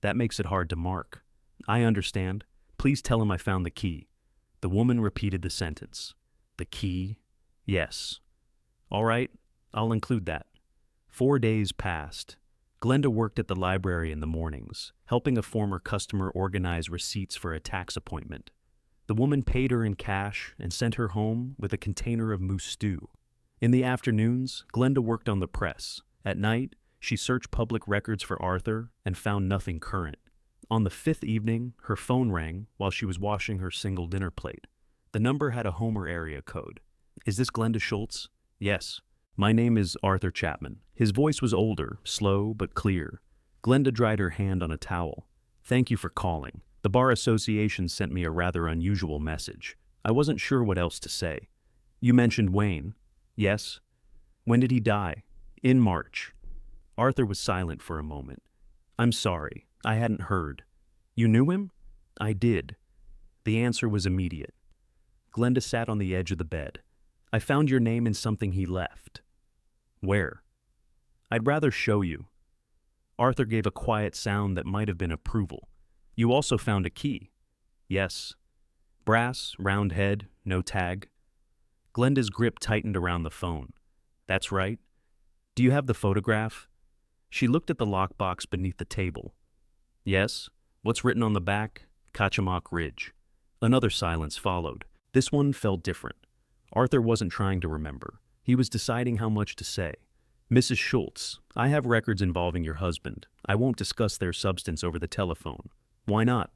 Speaker 1: That makes it hard to mark. I understand. Please tell him I found the key. The woman repeated the sentence. The key? Yes. All right, I'll include that. 4 days passed. Glenda worked at the library in the mornings, helping a former customer organize receipts for a tax appointment. The woman paid her in cash and sent her home with a container of moose stew. In the afternoons, Glenda worked on the press. At night, she searched public records for Arthur and found nothing current. On the 5th evening, her phone rang while she was washing her single dinner plate. The number had a Homer area code. Is this Glenda Schultz? Yes. My name is Arthur Chapman. His voice was older, slow but clear. Glenda dried her hand on a towel. Thank you for calling. The Bar Association sent me a rather unusual message. I wasn't sure what else to say. You mentioned Wayne. Yes. When did he die? In March. Arthur was silent for a moment. I'm sorry. I hadn't heard. You knew him? I did. The answer was immediate. Glenda sat on the edge of the bed. I found your name in something he left. Where? I'd rather show you. Arthur gave a quiet sound that might have been approval. You also found a key. Yes. Brass, round head, no tag. Glenda's grip tightened around the phone. That's right. Do you have the photograph? She looked at the lockbox beneath the table. Yes. What's written on the back? Kachamak Ridge. Another silence followed. This one felt different. Arthur wasn't trying to remember. He was deciding how much to say. Mrs. Schultz, I have records involving your husband. I won't discuss their substance over the telephone. Why not?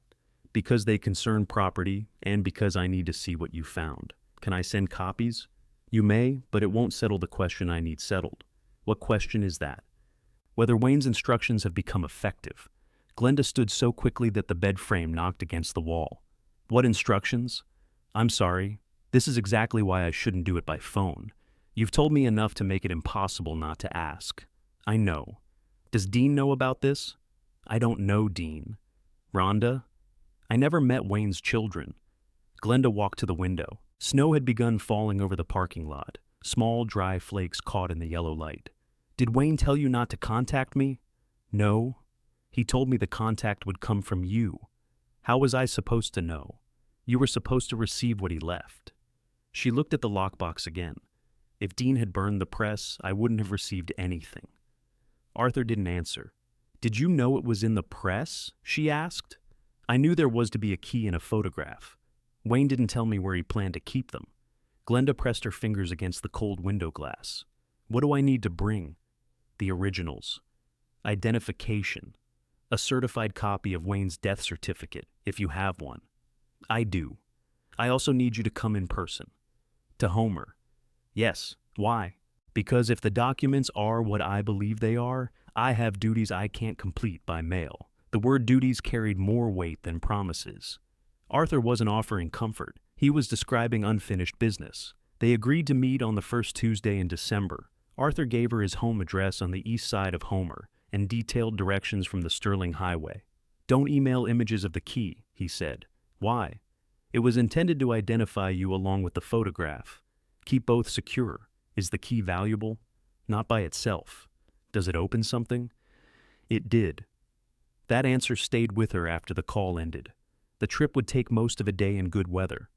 Speaker 1: Because they concern property and because I need to see what you found. Can I send copies? You may, but it won't settle the question I need settled. What question is that? Whether Wayne's instructions have become effective. Glenda stood so quickly that the bed frame knocked against the wall. What instructions? I'm sorry. This is exactly why I shouldn't do it by phone. You've told me enough to make it impossible not to ask. I know. Does Dean know about this? I don't know Dean. Rhonda? I never met Wayne's children. Glenda walked to the window. Snow had begun falling over the parking lot, small dry flakes caught in the yellow light. Did Wayne tell you not to contact me? No. He told me the contact would come from you. How was I supposed to know? You were supposed to receive what he left. She looked at the lockbox again. If Dean had burned the press, I wouldn't have received anything. Arthur didn't answer. Did you know it was in the press? She asked. I knew there was to be a key and a photograph. Wayne didn't tell me where he planned to keep them. Glenda pressed her fingers against the cold window glass. What do I need to bring? The originals. Identification. A certified copy of Wayne's death certificate, if you have one. I do. I also need you to come in person. To Homer. Yes. Why? Because if the documents are what I believe they are, I have duties I can't complete by mail. The word duties carried more weight than promises. Arthur wasn't offering comfort. He was describing unfinished business. They agreed to meet on the first Tuesday in December. Arthur gave her his home address on the east side of Homer and detailed directions from the Sterling Highway. Don't email images of the key, he said. Why? It was intended to identify you along with the photograph. Keep both secure. Is the key valuable? Not by itself. Does it open something? It did. That answer stayed with her after the call ended. The trip would take most of a day in good weather.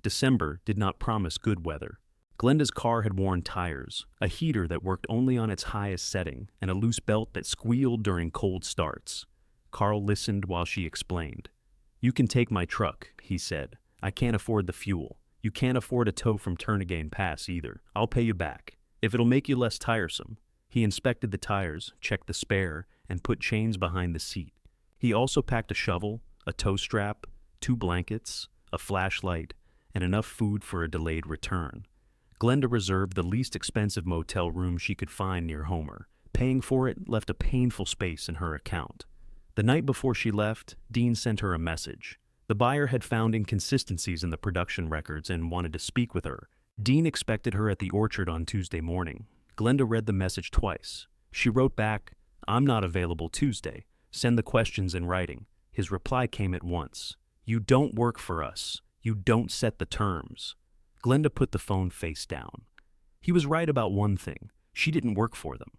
Speaker 1: December did not promise good weather. Glenda's car had worn tires, a heater that worked only on its highest setting, and a loose belt that squealed during cold starts. Carl listened while she explained. You can take my truck, he said. I can't afford the fuel. You can't afford a tow from Turnagain Pass either. I'll pay you back, if it'll make you less tiresome. He inspected the tires, checked the spare, and put chains behind the seat. He also packed a shovel, a tow strap, 2 blankets, a flashlight, and enough food for a delayed return. Glenda reserved the least expensive motel room she could find near Homer. Paying for it left a painful space in her account. The night before she left, Dean sent her a message. The buyer had found inconsistencies in the production records and wanted to speak with her. Dean expected her at the orchard on Tuesday morning. Glenda read the message twice. She wrote back, I'm not available Tuesday. Send the questions in writing. His reply came at once. You don't work for us. You don't set the terms. Glenda put the phone face down. He was right about one thing. She didn't work for them.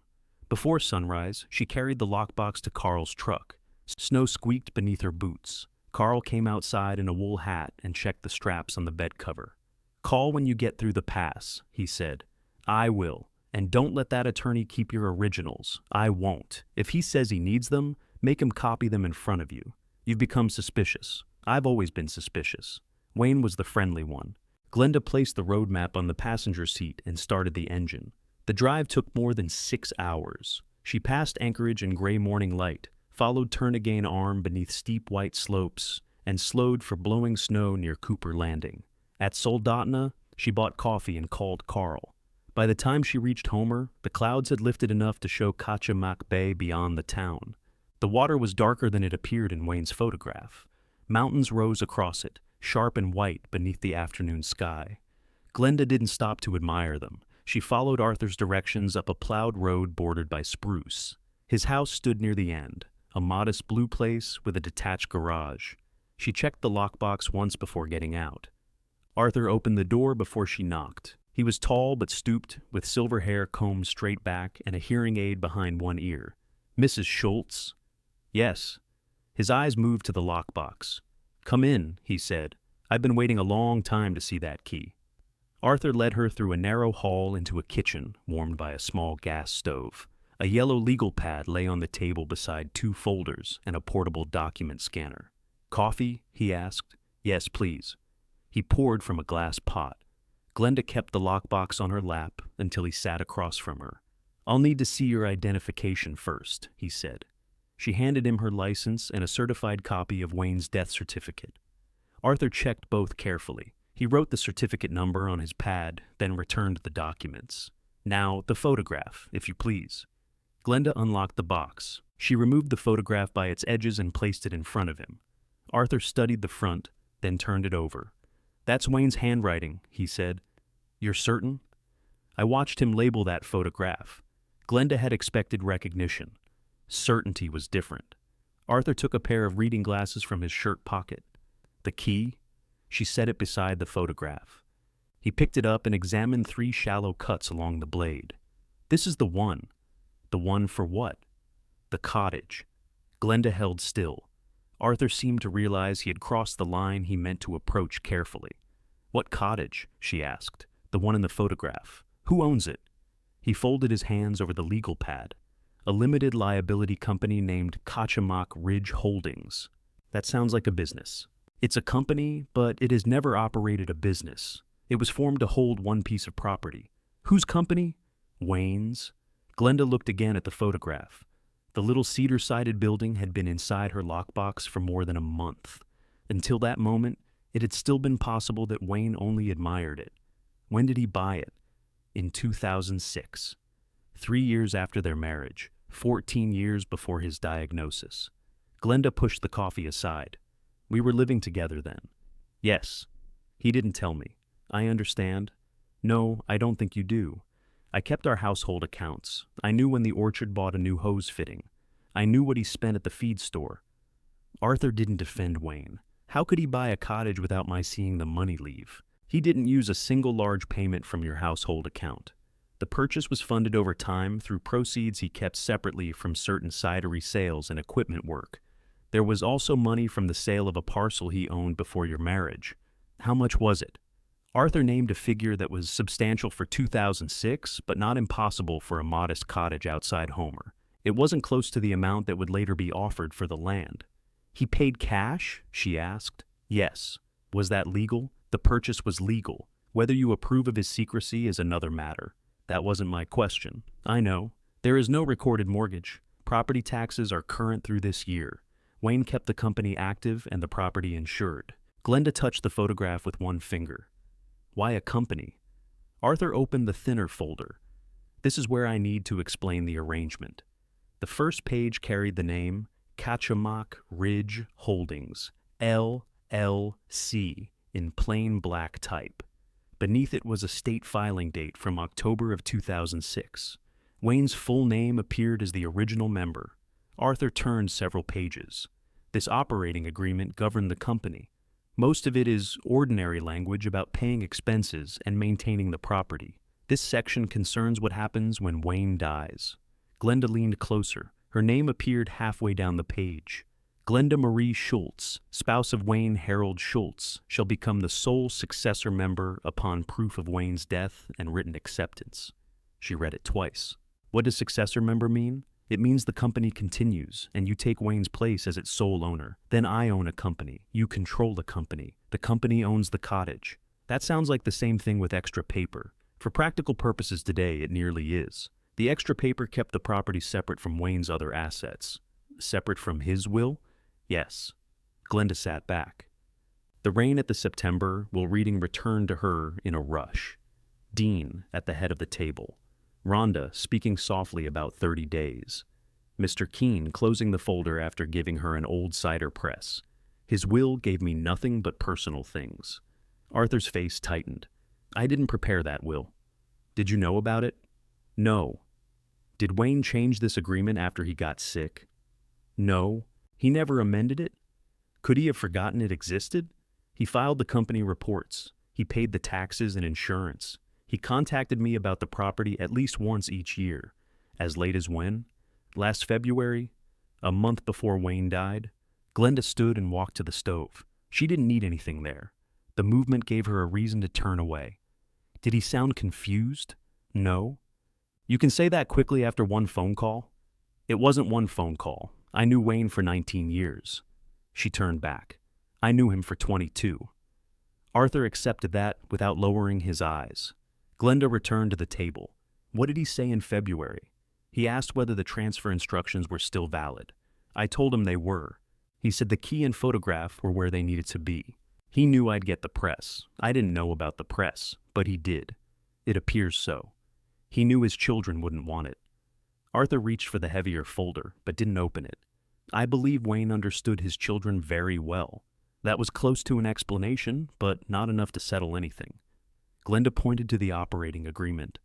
Speaker 1: Before sunrise, she carried the lockbox to Carl's truck. Snow squeaked beneath her boots. Carl came outside in a wool hat and checked the straps on the bed cover. Call when you get through the pass, he said. I will. And don't let that attorney keep your originals. I won't. If he says he needs them, make him copy them in front of you. You've become suspicious. I've always been suspicious. Wayne was the friendly one. Glenda placed the road map on the passenger seat and started the engine. The drive took more than 6 hours. She passed Anchorage in gray morning light, followed Turnagain Arm beneath steep white slopes, and slowed for blowing snow near Cooper Landing. At Soldotna, she bought coffee and called Carl. By the time she reached Homer, the clouds had lifted enough to show Kachemak Bay beyond the town. The water was darker than it appeared in Wayne's photograph. Mountains rose across it, sharp and white beneath the afternoon sky. Glenda didn't stop to admire them. She followed Arthur's directions up a plowed road bordered by spruce. His house stood near the end, a modest blue place with a detached garage. She checked the lockbox once before getting out. Arthur opened the door before she knocked. He was tall but stooped, with silver hair combed straight back and a hearing aid behind one ear. Mrs. Schultz? Yes. His eyes moved to the lockbox. Come in, he said. I've been waiting a long time to see that key. Arthur led her through a narrow hall into a kitchen warmed by a small gas stove. A yellow legal pad lay on the table beside 2 folders and a portable document scanner. Coffee? He asked. Yes, please. He poured from a glass pot. Glenda kept the lockbox on her lap until he sat across from her. I'll need to see your identification first, he said. She handed him her license and a certified copy of Wayne's death certificate. Arthur checked both carefully. He wrote the certificate number on his pad, then returned the documents. Now, the photograph, if you please. Glenda unlocked the box. She removed the photograph by its edges and placed it in front of him. Arthur studied the front, then turned it over. "That's Wayne's handwriting," he said. "You're certain?" I watched him label that photograph. Glenda had expected recognition. Certainty was different. Arthur took a pair of reading glasses from his shirt pocket. "The key?" She set it beside the photograph. He picked it up and examined 3 shallow cuts along the blade. "This is the one." "The one for what?" "The cottage." Glenda held still. Arthur seemed to realize he had crossed the line he meant to approach carefully. "What cottage?" she asked. "The one in the photograph. Who owns it?" He folded his hands over the legal pad. "A limited liability company named Cottage Ridge Holdings." "That sounds like a business." "It's a company, but it has never operated a business. It was formed to hold one piece of property." "Whose company?" "Wayne's." Glenda looked again at the photograph. The little cedar-sided building had been inside her lockbox for more than a month. Until that moment, it had still been possible that Wayne only admired it. When did he buy it? In 2006. 3 years after their marriage, 14 years before his diagnosis. Glenda pushed the coffee aside. "We were living together then." "Yes." "He didn't tell me." "I understand." "No, I don't think you do. I kept our household accounts. I knew when the orchard bought a new hose fitting. I knew what he spent at the feed store." Arthur didn't defend Wayne. "How could he buy a cottage without my seeing the money leave? He didn't use a single large payment from your household account. The purchase was funded over time through proceeds he kept separately from certain cidery sales and equipment work. There was also money from the sale of a parcel he owned before your marriage." "How much was it?" Arthur named a figure that was substantial for 2006, but not impossible for a modest cottage outside Homer. It wasn't close to the amount that would later be offered for the land. "He paid cash?" she asked. "Yes." "Was that legal?" "The purchase was legal. Whether you approve of his secrecy is another matter." "That wasn't my question." "I know. There is no recorded mortgage. Property taxes are current through this year. Wayne kept the company active and the property insured." Glenda touched the photograph with one finger. "Why a company?" Arthur opened the thinner folder. "This is where I need to explain the arrangement." The first page carried the name Cottage Ridge Holdings, LLC, in plain black type. Beneath it was a state filing date from October of 2006. Wayne's full name appeared as the original member. Arthur turned several pages. This operating agreement governed the company. Most of it is ordinary language about paying expenses and maintaining the property. This section concerns what happens when Wayne dies. Glenda leaned closer. Her name appeared halfway down the page. "Glenda Marie Schultz, spouse of Wayne Harold Schultz, shall become the sole successor member upon proof of Wayne's death and written acceptance." She read it twice. "What does successor member mean?" "It means the company continues, and you take Wayne's place as its sole owner. Then I own a company. You control the company. The company owns the cottage." That sounds like the same thing with extra paper. For practical purposes today, it nearly is. The extra paper kept the property separate from Wayne's other assets. Separate from his will? Yes. Glenda sat back. The rain at the September will reading returned to her in a rush. Dean at the head of the table. Rhonda speaking softly about 30 days. Mr. Keene closing the folder after giving her an old cider press. His will gave me nothing but personal things. Arthur's face tightened. "I didn't prepare that will." "Did you know about it?" "No." "Did Wayne change this agreement after he got sick?" "No." "He never amended it?" "Could he have forgotten it existed?" "He filed the company reports. He paid the taxes and insurance. He contacted me about the property at least once each year." "As late as when?" "Last February, a month before Wayne died." Glenda stood and walked to the stove. She didn't need anything there. The movement gave her a reason to turn away. "Did he sound confused?" "No." "You can say that quickly after one phone call?" "It wasn't one phone call. I knew Wayne for 19 years. She turned back. "I knew him for 22. Arthur accepted that without lowering his eyes. Glenda returned to the table. "What did he say in February?" "He asked whether the transfer instructions were still valid. I told him they were. He said the key and photograph were where they needed to be. He knew I'd get the press. I didn't know about the press, but he did. It appears so. He knew his children wouldn't want it. Arthur reached for the heavier folder, but didn't open it. I believe Wayne understood his children very well. That was close to an explanation, but not enough to settle anything. Glenda pointed to the operating agreement.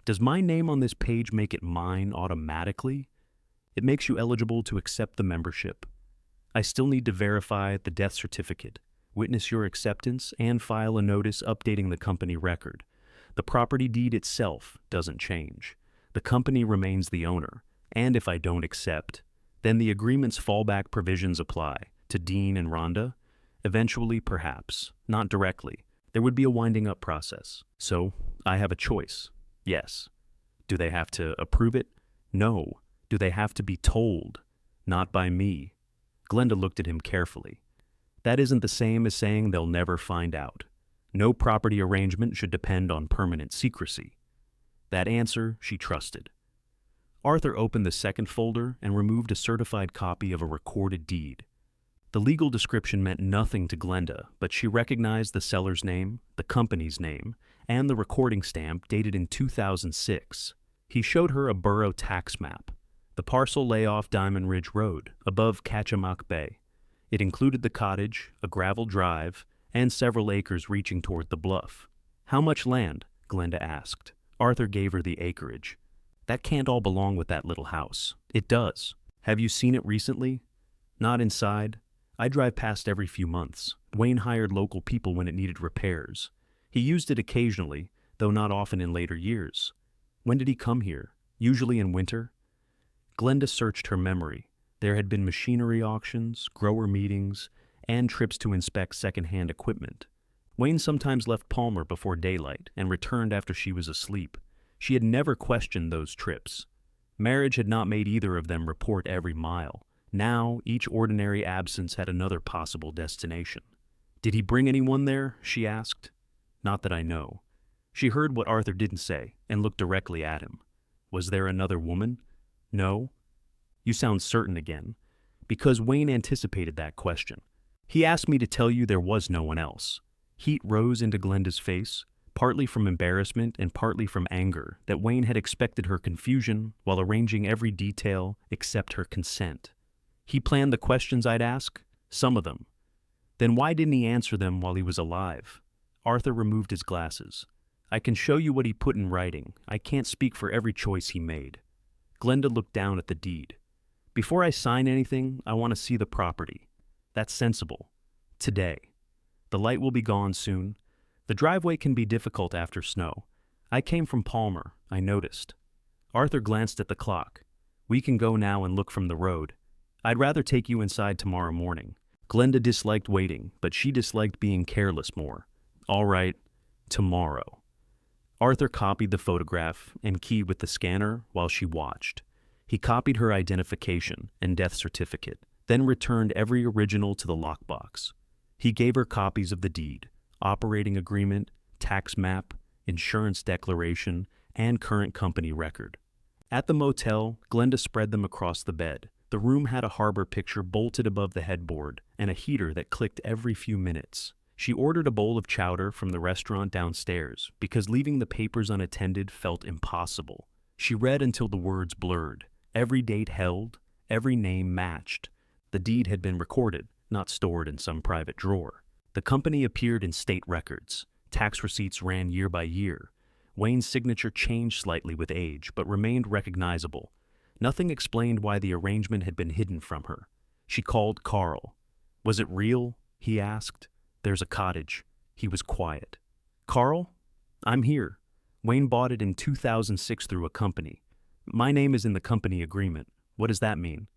Speaker 1: Does my name on this page make it mine automatically? It makes you eligible to accept the membership. I still need to verify the death certificate, witness your acceptance, and file a notice updating the company record. The property deed itself doesn't change. The company remains the owner, and if I don't accept, then the agreement's fallback provisions apply to Dean and Rhonda. Eventually, perhaps, not directly. There would be a winding up process. So, I have a choice. Yes. Do they have to approve it? No. Do they have to be told? Not by me. Glenda looked at him carefully. That isn't the same as saying they'll never find out. No property arrangement should depend on permanent secrecy. That answer she trusted. Arthur opened the second folder and removed a certified copy of a recorded deed. The legal description meant nothing to Glenda, but she recognized the seller's name, the company's name, and the recording stamp dated in 2006. He showed her a borough tax map. The parcel lay off Diamond Ridge Road, above Kachamak Bay. It included the cottage, a gravel drive, and several acres reaching toward the bluff. How much land? Glenda asked. Arthur gave her the acreage. That can't all belong with that little house. It does. Have you seen it recently? Not inside. I drive past every few months. Wayne hired local people when it needed repairs. He used it occasionally, though not often in later years. When did he come here? Usually in winter? Glenda searched her memory. There had been machinery auctions, grower meetings, and trips to inspect second-hand equipment. Wayne sometimes left Palmer before daylight and returned after she was asleep. She had never questioned those trips. Marriage had not made either of them report every mile. Now, each ordinary absence had another possible destination. Did he bring anyone there? She asked. Not that I know. She heard what Arthur didn't say and looked directly at him. Was there another woman? No. You sound certain again. Because Wayne anticipated that question. He asked me to tell you there was no one else. Heat rose into Glenda's face, partly from embarrassment and partly from anger that Wayne had expected her confusion while arranging every detail except her consent. He planned the questions I'd ask, some of them. Then why didn't he answer them while he was alive? Arthur removed his glasses. I can show you what he put in writing. I can't speak for every choice he made. Glenda looked down at the deed. Before I sign anything, I want to see the property. That's sensible. Today. The light will be gone soon. The driveway can be difficult after snow. I came from Palmer, I noticed. Arthur glanced at the clock. We can go now and look from the road. I'd rather take you inside tomorrow morning. Glenda disliked waiting, but she disliked being careless more. All right, tomorrow. Arthur copied the photograph and keyed with the scanner while she watched. He copied her identification and death certificate, then returned every original to the lockbox. He gave her copies of the deed, operating agreement, tax map, insurance declaration, and current company record. At the motel, Glenda spread them across the bed. The room had a harbor picture bolted above the headboard and a heater that clicked every few minutes. She ordered a bowl of chowder from the restaurant downstairs because leaving the papers unattended felt impossible. She read until the words blurred. Every date held, every name matched. The deed had been recorded, not stored in some private drawer. The company appeared in state records. Tax receipts ran year by year. Wayne's signature changed slightly with age, but remained recognizable. Nothing explained why the arrangement had been hidden from her. She called Carl. Was it real? He asked. There's a cottage. He was quiet. Carl? I'm here. Wayne bought it in 2006 through a company. My name is in the company agreement. What does that mean?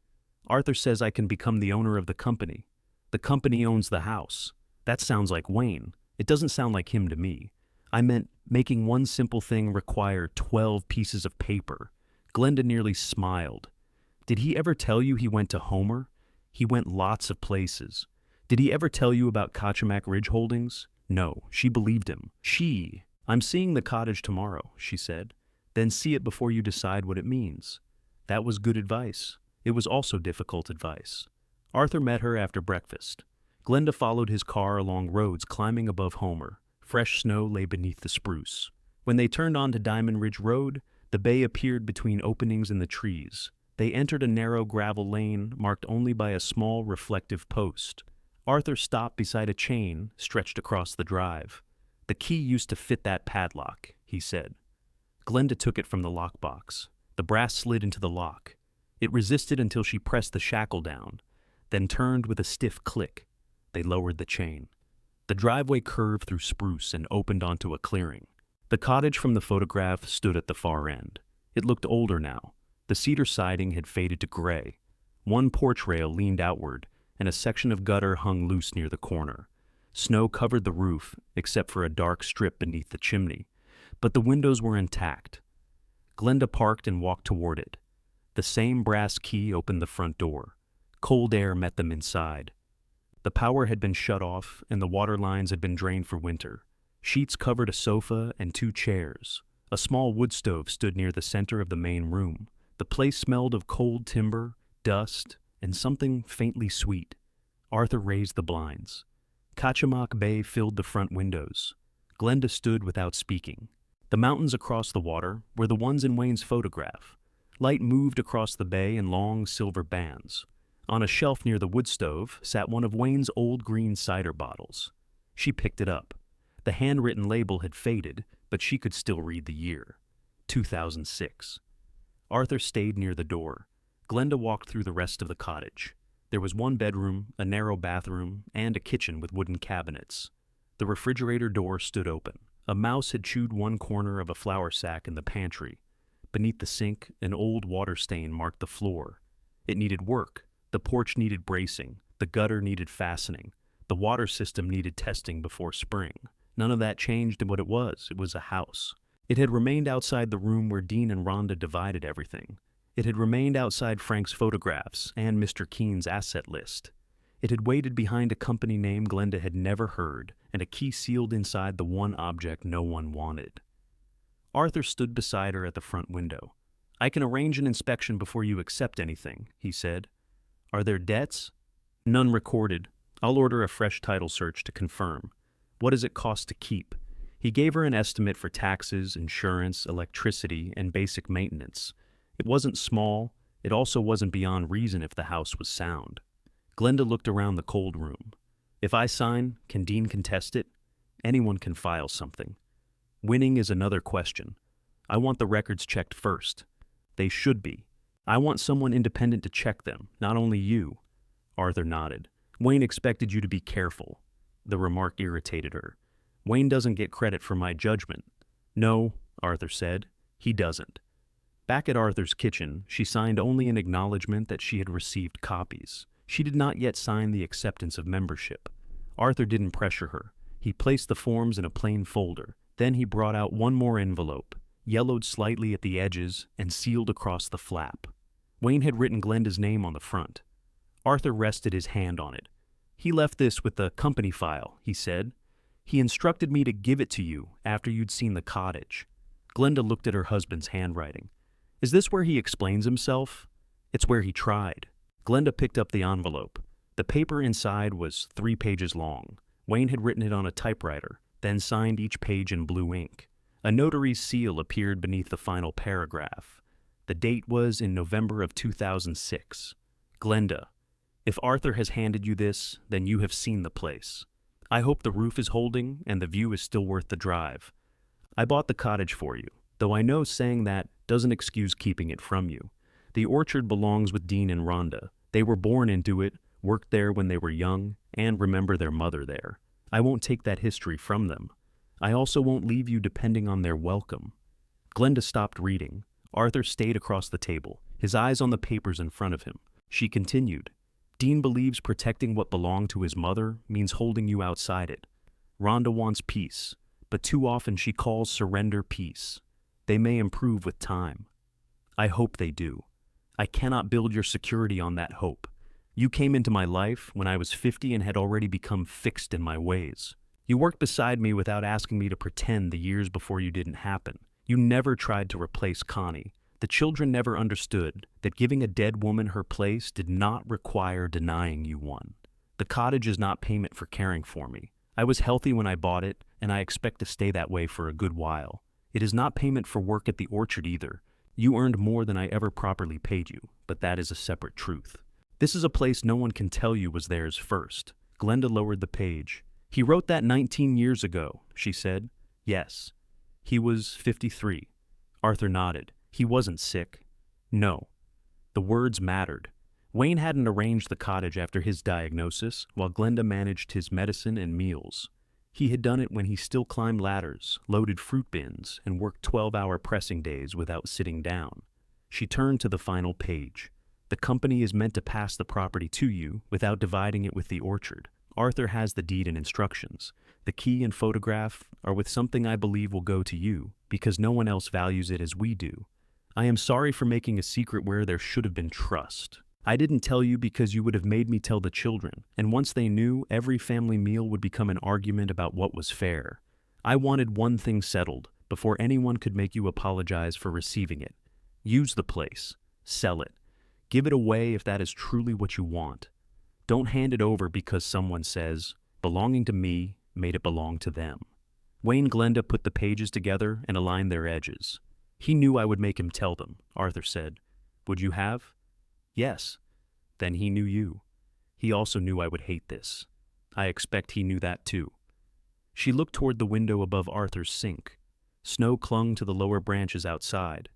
Speaker 1: Arthur says I can become the owner of the company. The company owns the house. That sounds like Wayne. It doesn't sound like him to me. I meant making one simple thing require 12 pieces of paper. Glenda nearly smiled. Did he ever tell you he went to Homer? He went lots of places. Did he ever tell you about Kachamak Ridge Holdings? No, she believed him. I'm seeing the cottage tomorrow, she said. Then see it before you decide what it means. That was good advice. It was also difficult advice. Arthur met her after breakfast. Glenda followed his car along roads climbing above Homer. Fresh snow lay beneath the spruce. When they turned onto Diamond Ridge Road, the bay appeared between openings in the trees. They entered a narrow gravel lane marked only by a small reflective post. Arthur stopped beside a chain stretched across the drive. "The key used to fit that padlock," he said. Glenda took it from the lockbox. The brass slid into the lock. It resisted until she pressed the shackle down, then turned with a stiff click. They lowered the chain. The driveway curved through spruce and opened onto a clearing. The cottage from the photograph stood at the far end. It looked older now. The cedar siding had faded to gray. One porch rail leaned outward, and a section of gutter hung loose near the corner. Snow covered the roof, except for a dark strip beneath the chimney, but the windows were intact. Glenda parked and walked toward it. The same brass key opened the front door. Cold air met them inside. The power had been shut off, and the water lines had been drained for winter. Sheets covered a sofa and 2 chairs. A small wood stove stood near the center of the main room. The place smelled of cold timber, dust, and something faintly sweet. Arthur raised the blinds. Kachemak Bay filled the front windows. Glenda stood without speaking. The mountains across the water were the ones in Wayne's photograph. Light moved across the bay in long silver bands. On a shelf near the wood stove sat one of Wayne's old green cider bottles. She picked it up. The handwritten label had faded, but she could still read the year. 2006. Arthur stayed near the door. Glenda walked through the rest of the cottage. There was 1 bedroom, a narrow bathroom, and a kitchen with wooden cabinets. The refrigerator door stood open. A mouse had chewed one corner of a flour sack in the pantry. Beneath the sink, an old water stain marked the floor. It needed work. The porch needed bracing. The gutter needed fastening. The water system needed testing before spring. None of that changed what it was. It was a house. It had remained outside the room where Dean and Rhonda divided everything. It had remained outside Frank's photographs and Mr. Keene's asset list. It had waited behind a company name Glenda had never heard, and a key sealed inside the one object no one wanted. Arthur stood beside her at the front window. "I can arrange an inspection before you accept anything," he said. "Are there debts?" "None recorded. I'll order a fresh title search to confirm." "What does it cost to keep?" He gave her an estimate for taxes, insurance, electricity, and basic maintenance. It wasn't small. It also wasn't beyond reason if the house was sound. Glenda looked around the cold room. "If I sign, can Dean contest it?" "Anyone can file something." "Winning is another question. I want the records checked first." "They should be. I want someone independent to check them, not only you." Arthur nodded. "Wayne expected you to be careful." The remark irritated her. "Wayne doesn't get credit for my judgment." "No," Arthur said. "He doesn't." Back at Arthur's kitchen, she signed only an acknowledgement that she had received copies. She did not yet sign the acceptance of membership. Arthur didn't pressure her. He placed the forms in a plain folder. Then he brought out one more envelope, yellowed slightly at the edges and sealed across the flap. Wayne had written Glenda's name on the front. Arthur rested his hand on it. "He left this with the company file," he said. "He instructed me to give it to you after you'd seen the cottage." Glenda looked at her husband's handwriting. "Is this where he explains himself?" "It's where he tried." Glenda picked up the envelope. The paper inside was 3 pages long. Wayne had written it on a typewriter, then signed each page in blue ink. A notary's seal appeared beneath the final paragraph. The date was in November of 2006. "Glenda, if Arthur has handed you this, then you have seen the place. I hope the roof is holding and the view is still worth the drive. I bought the cottage for you, though I know saying that doesn't excuse keeping it from you. The orchard belongs with Dean and Rhonda. They were born into it, worked there when they were young, and remember their mother there. I won't take that history from them. I also won't leave you depending on their welcome." Glenda stopped reading. Arthur stayed across the table, his eyes on the papers in front of him. She continued. "Dean believes protecting what belonged to his mother means holding you outside it. Rhonda wants peace, but too often she calls surrender peace. They may improve with time. I hope they do. I cannot build your security on that hope. You came into my life when I was 50 and had already become fixed in my ways. You worked beside me without asking me to pretend the years before you didn't happen. You never tried to replace Connie. The children never understood that giving a dead woman her place did not require denying you one. The cottage is not payment for caring for me. I was healthy when I bought it, and I expect to stay that way for a good while. It is not payment for work at the orchard either. You earned more than I ever properly paid you, but that is a separate truth. This is a place no one can tell you was theirs first. Glenda lowered the page. He wrote that 19 years ago, she said. Yes. He was 53. Arthur nodded. He wasn't sick. No. The words mattered. Wayne hadn't arranged the cottage after his diagnosis, while Glenda managed his medicine and meals. He had done it when he still climbed ladders, loaded fruit bins, and worked 12-hour pressing days without sitting down. She turned to the final page. The company is meant to pass the property to you without dividing it with the orchard. Arthur has the deed and instructions. The key and photograph are with something I believe will go to you, because no one else values it as we do. I am sorry for making a secret where there should have been trust. I didn't tell you because you would have made me tell the children, and once they knew, every family meal would become an argument about what was fair. I wanted one thing settled before anyone could make you apologize for receiving it. Use the place. Sell it. Give it away if that is truly what you want. Don't hand it over because someone says, belonging to me made it belong to them. Wayne Glenda put the pages together and aligned their edges. He knew I would make him tell them, Arthur said. Would you have? Yes. Then he knew you. He also knew I would hate this. I expect he knew that too. She looked toward the window above Arthur's sink. Snow clung to the lower branches outside.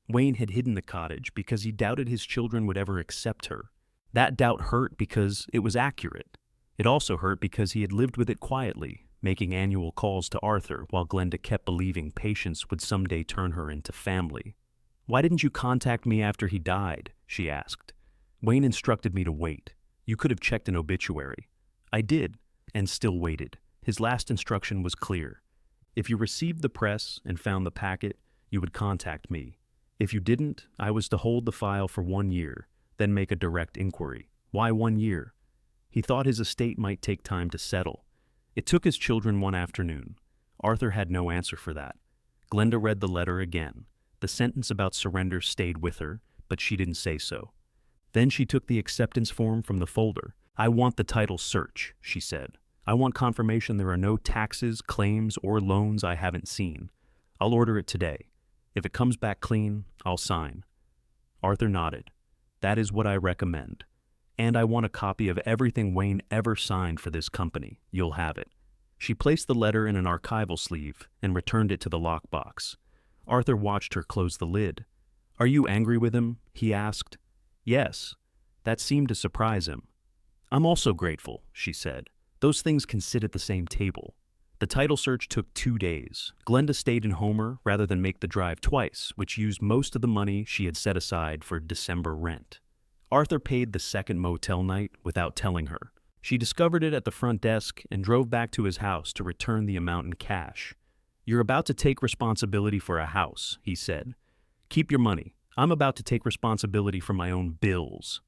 Speaker 1: Wayne had hidden the cottage because he doubted his children would ever accept her. That doubt hurt because it was accurate. It also hurt because he had lived with it quietly, making annual calls to Arthur while Glenda kept believing patience would someday turn her into family. Why didn't you contact me after he died? She asked. Wayne instructed me to wait. You could have checked an obituary. I did, and still waited. His last instruction was clear. If you received the press and found the packet, you would contact me. If you didn't, I was to hold the file for 1 year, then make a direct inquiry. Why 1 year? He thought his estate might take time to settle. It took his children one afternoon. Arthur had no answer for that. Glenda read the letter again. The sentence about surrender stayed with her, but she didn't say so. Then she took the acceptance form from the folder. I want the title search, she said. I want confirmation there are no taxes, claims, or loans I haven't seen. I'll order it today. If it comes back clean, I'll sign. Arthur nodded. That is what I recommend. And I want a copy of everything Wayne ever signed for this company. You'll have it. She placed the letter in an archival sleeve and returned it to the lockbox. Arthur watched her close the lid. Are you angry with him? He asked. Yes. That seemed to surprise him. I'm also grateful, she said. Those things can sit at the same table. The title search took 2 days. Glenda stayed in Homer rather than make the drive twice, which used most of the money she had set aside for December rent. Arthur paid the second motel night without telling her. She discovered it at the front desk and drove back to his house to return the amount in cash. You're about to take responsibility for a house, he said. Keep your money. I'm about to take responsibility for my own bills.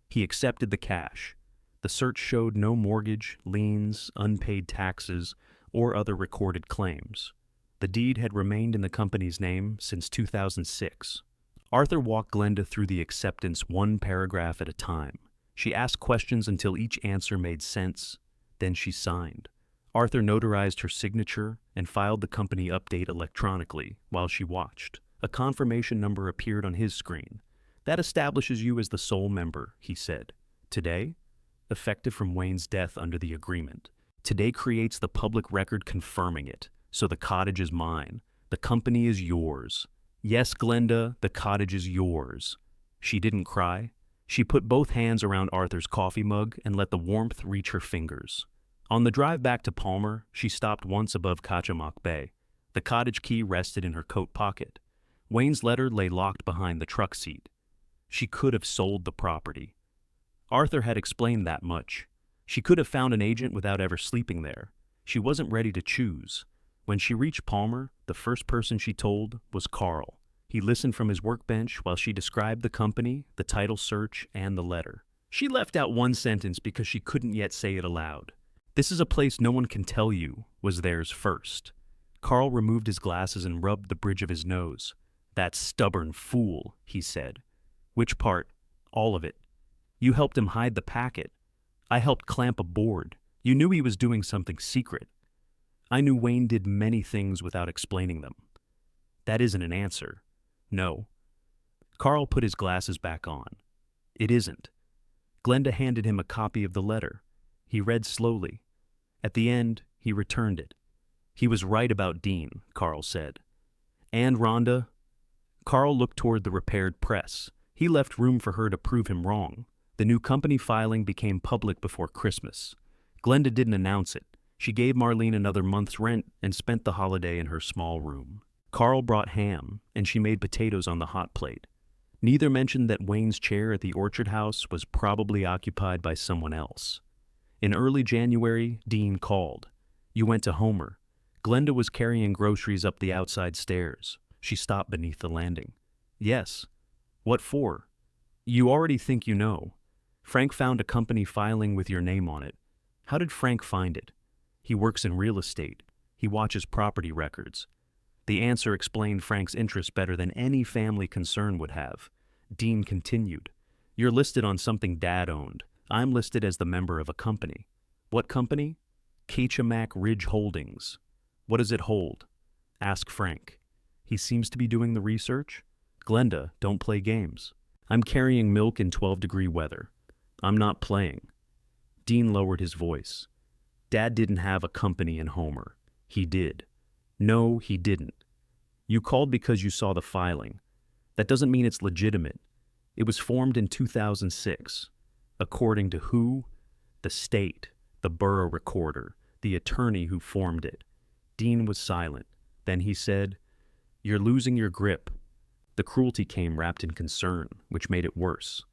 Speaker 1: He accepted the cash. The search showed no mortgage, liens, unpaid taxes, or other recorded claims. The deed had remained in the company's name since 2006. Arthur walked Glenda through the acceptance one paragraph at a time. She asked questions until each answer made sense. Then she signed. Arthur notarized her signature and filed the company update electronically while she watched. A confirmation number appeared on his screen. That establishes you as the sole member, he said. Today, effective from Wayne's death under the agreement. Today creates the public record confirming it. So the cottage is mine. The company is yours. Yes, Glenda, the cottage is yours. She didn't cry. She put both hands around Arthur's coffee mug and let the warmth reach her fingers. On the drive back to Palmer, she stopped once above Kachamak Bay. The cottage key rested in her coat pocket. Wayne's letter lay locked behind the truck seat. She could have sold the property. Arthur had explained that much. She could have found an agent without ever sleeping there. She wasn't ready to choose. When she reached Palmer, the first person she told was Carl. He listened from his workbench while she described the company, the title search, and the letter. She left out one sentence because she couldn't yet say it aloud. This is a place no one can tell you was theirs first. Carl removed his glasses and rubbed the bridge of his nose. That stubborn fool, he said. Which part? All of it. You helped him hide the packet. I helped clamp a board. You knew he was doing something secret. I knew Wayne did many things without explaining them. That isn't an answer. No. Carl put his glasses back on. It isn't. Glenda handed him a copy of the letter. He read slowly. At the end, he returned it. He was right about Dean, Carl said. And Rhonda? Carl looked toward the repaired press. He left room for her to prove him wrong. The new company filing became public before Christmas. Glenda didn't announce it. She gave Marlene another month's rent and spent the holiday in her small room. Carl brought ham, and she made potatoes on the hot plate. Neither mentioned that Wayne's chair at the orchard house was probably occupied by someone else. In early January, Dean called. You went to Homer. Glenda was carrying groceries up the outside stairs. She stopped beneath the landing. Yes. What for? You already think you know. Frank found a company filing with your name on it. How did Frank find it? He works in real estate. He watches property records. The answer explained Frank's interest better than any family concern would have. Dean continued. You're listed on something Dad owned. I'm listed as the member of a company. What company? Kachamac Ridge Holdings. What does it hold? Ask Frank. He seems to be doing the research. Glenda, don't play games. I'm carrying milk in 12-degree weather. I'm not playing. Dean lowered his voice. Dad didn't have a company in Homer. He did. No, he didn't. You called because you saw the filing. That doesn't mean it's legitimate. It was formed in 2006. According to who? The state, the borough recorder, the attorney who formed it. Dean was silent. Then he said, You're losing your grip. The cruelty came wrapped in concern, which made it worse.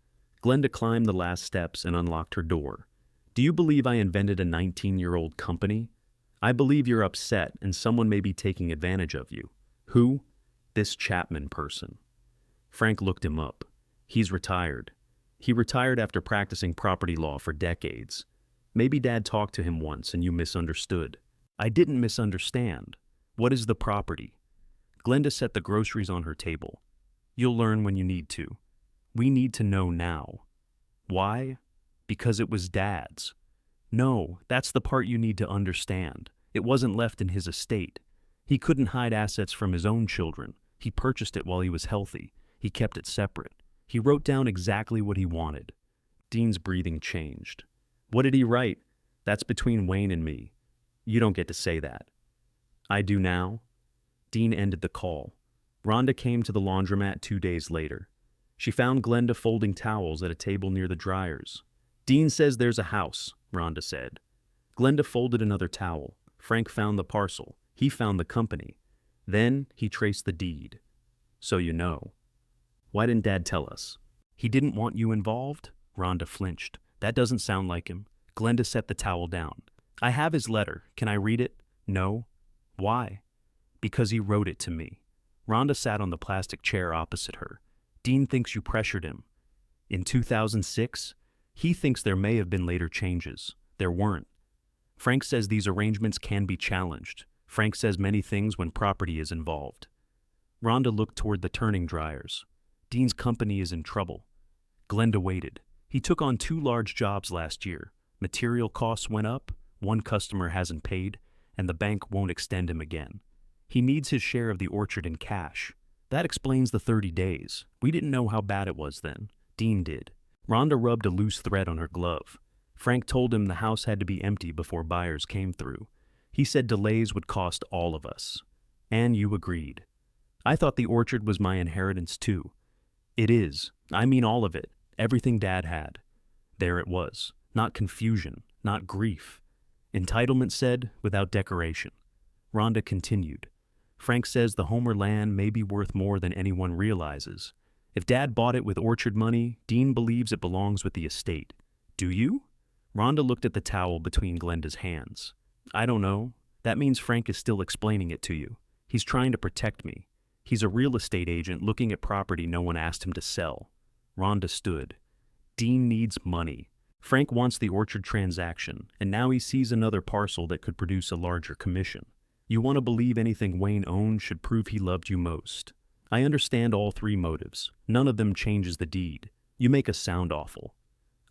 Speaker 1: Glenda climbed the last steps and unlocked her door. Do you believe I invented a 19-year-old company? I believe you're upset and someone may be taking advantage of you. Who? This Chapman person. Frank looked him up. He's retired. He retired after practicing property law for decades. Maybe Dad talked to him once and you misunderstood. I didn't misunderstand. What is the property? Glenda set the groceries on her table. You'll learn when you need to. We need to know now. Why? Because it was Dad's. No, that's the part you need to understand. It wasn't left in his estate. He couldn't hide assets from his own children. He purchased it while he was healthy. He kept it separate. He wrote down exactly what he wanted. Dean's breathing changed. What did he write? That's between Wayne and me. You don't get to say that. I do now. Dean ended the call. Rhonda came to the laundromat 2 days later. She found Glenda folding towels at a table near the dryers. Dean says there's a house, Rhonda said. Glenda folded another towel. Frank found the parcel. He found the company. Then he traced the deed. So you know. Why didn't Dad tell us? He didn't want you involved? Rhonda flinched. That doesn't sound like him. Glenda set the towel down. I have his letter. Can I read it? No. Why? Because he wrote it to me. Rhonda sat on the plastic chair opposite her. Dean thinks you pressured him. In 2006? He thinks there may have been later changes. There weren't. Frank says these arrangements can be challenged. Frank says many things when property is involved. Rhonda looked toward the turning dryers. Dean's company is in trouble. Glenda waited. He took on 2 large jobs last year. Material costs went up, 1 customer hasn't paid, and the bank won't extend him again. He needs his share of the orchard in cash. That explains the 30 days. We didn't know how bad it was then. Dean did. Rhonda rubbed a loose thread on her glove. Frank told him the house had to be empty before buyers came through. He said delays would cost all of us. And you agreed. I thought the orchard was my inheritance too. It is. I mean all of it. Everything Dad had. There it was. Not confusion. Not grief. Entitlement said, without decoration. Rhonda continued. Frank says the Homer land may be worth more than anyone realizes. If Dad bought it with orchard money, Dean believes it belongs with the estate. Do you? Rhonda looked at the towel between Glenda's hands. I don't know. That means Frank is still explaining it to you. He's trying to protect me. He's a real estate agent looking at property no one asked him to sell. Rhonda stood. Dean needs money. Frank wants the orchard transaction, and now he sees another parcel that could produce a larger commission. You want to believe anything Wayne owned should prove he loved you most. I understand all 3 motives. None of them changes the deed. You make us sound awful.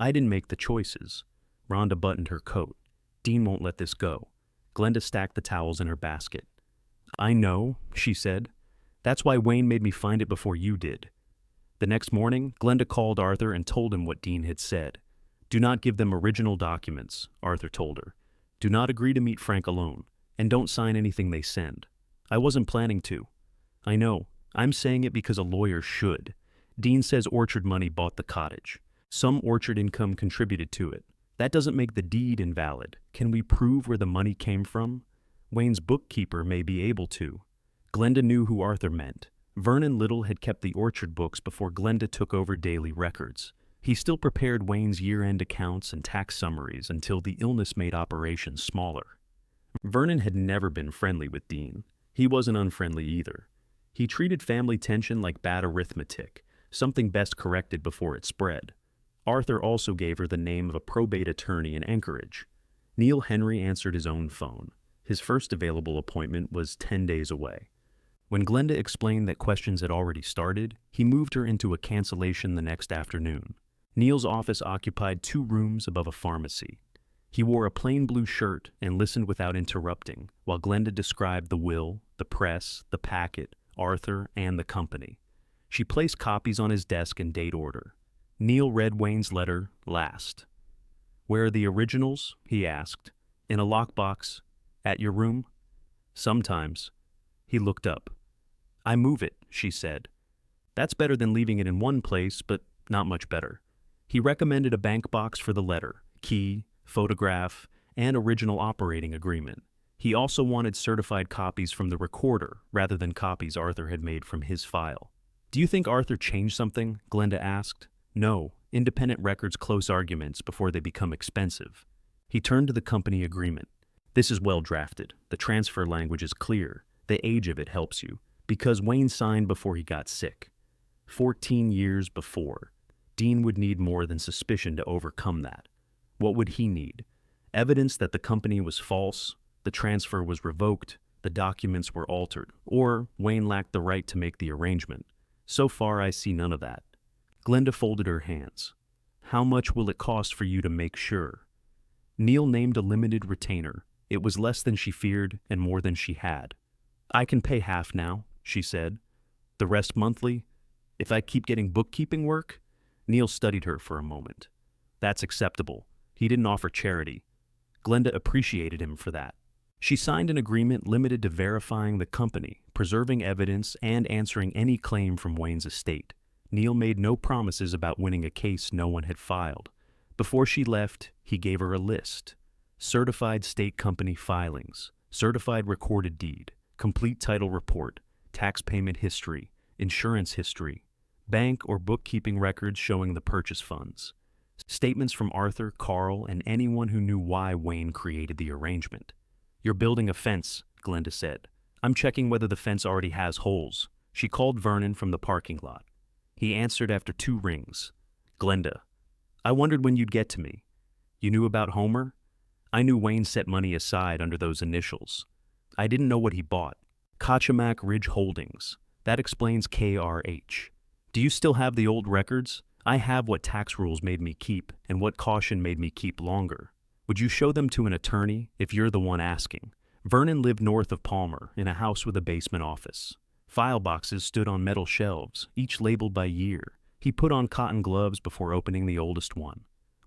Speaker 1: I didn't make the choices. Rhonda buttoned her coat. Dean won't let this go. Glenda stacked the towels in her basket. I know, she said. That's why Wayne made me find it before you did. The next morning, Glenda called Arthur and told him what Dean had said. Do not give them original documents, Arthur told her. Do not agree to meet Frank alone, and don't sign anything they send. I wasn't planning to. I know. I'm saying it because a lawyer should. Dean says orchard money bought the cottage. Some orchard income contributed to it. That doesn't make the deed invalid. Can we prove where the money came from? Wayne's bookkeeper may be able to. Glenda knew who Arthur meant. Vernon Little had kept the orchard books before Glenda took over daily records. He still prepared Wayne's year-end accounts and tax summaries until the illness made operations smaller. Vernon had never been friendly with Dean. He wasn't unfriendly either. He treated family tension like bad arithmetic, something best corrected before it spread. Arthur also gave her the name of a probate attorney in Anchorage. Neil Henry answered his own phone. His first available appointment was 10 days away. When Glenda explained that questions had already started, he moved her into a cancellation the next afternoon. Neil's office occupied 2 rooms above a pharmacy. He wore a plain blue shirt and listened without interrupting, while Glenda described the will, the press, the packet, Arthur, and the company. She placed copies on his desk in date order. Neil read Wayne's letter last. Where are the originals? He asked. In a lockbox. At your room? Sometimes. He looked up. I move it, she said. That's better than leaving it in one place, but not much better. He recommended a bank box for the letter, key, photograph, and original operating agreement. He also wanted certified copies from the recorder rather than copies Arthur had made from his file. Do you think Arthur changed something? Glenda asked. No, independent records close arguments before they become expensive. He turned to the company agreement. This is well drafted. The transfer language is clear. The age of it helps you. Because Wayne signed before he got sick. 14 years before. Dean would need more than suspicion to overcome that. What would he need? Evidence that the company was false, the transfer was revoked, the documents were altered, or Wayne lacked the right to make the arrangement. So far, I see none of that. Glenda folded her hands. How much will it cost for you to make sure? Neil named a limited retainer. It was less than she feared and more than she had. I can pay half now, she said. The rest monthly? If I keep getting bookkeeping work? Neil studied her for a moment. That's acceptable. He didn't offer charity. Glenda appreciated him for that. She signed an agreement limited to verifying the company, preserving evidence, and answering any claim from Wayne's estate. Neil made no promises about winning a case no one had filed. Before she left, he gave her a list. Certified state company filings, certified recorded deed, complete title report, tax payment history, insurance history, bank or bookkeeping records showing the purchase funds, statements from Arthur, Carl, and anyone who knew why Wayne created the arrangement. You're building a fence, Glenda said. I'm checking whether the fence already has holes. She called Vernon from the parking lot. He answered after 2 rings. Glenda, I wondered when you'd get to me. You knew about Homer? I knew Wayne set money aside under those initials. I didn't know what he bought. Kachemak Ridge Holdings. That explains KRH. Do you still have the old records? I have what tax rules made me keep and what caution made me keep longer. Would you show them to an attorney if you're the one asking? Vernon lived north of Palmer in a house with a basement office. File boxes stood on metal shelves, each labeled by year. He put on cotton gloves before opening the oldest one.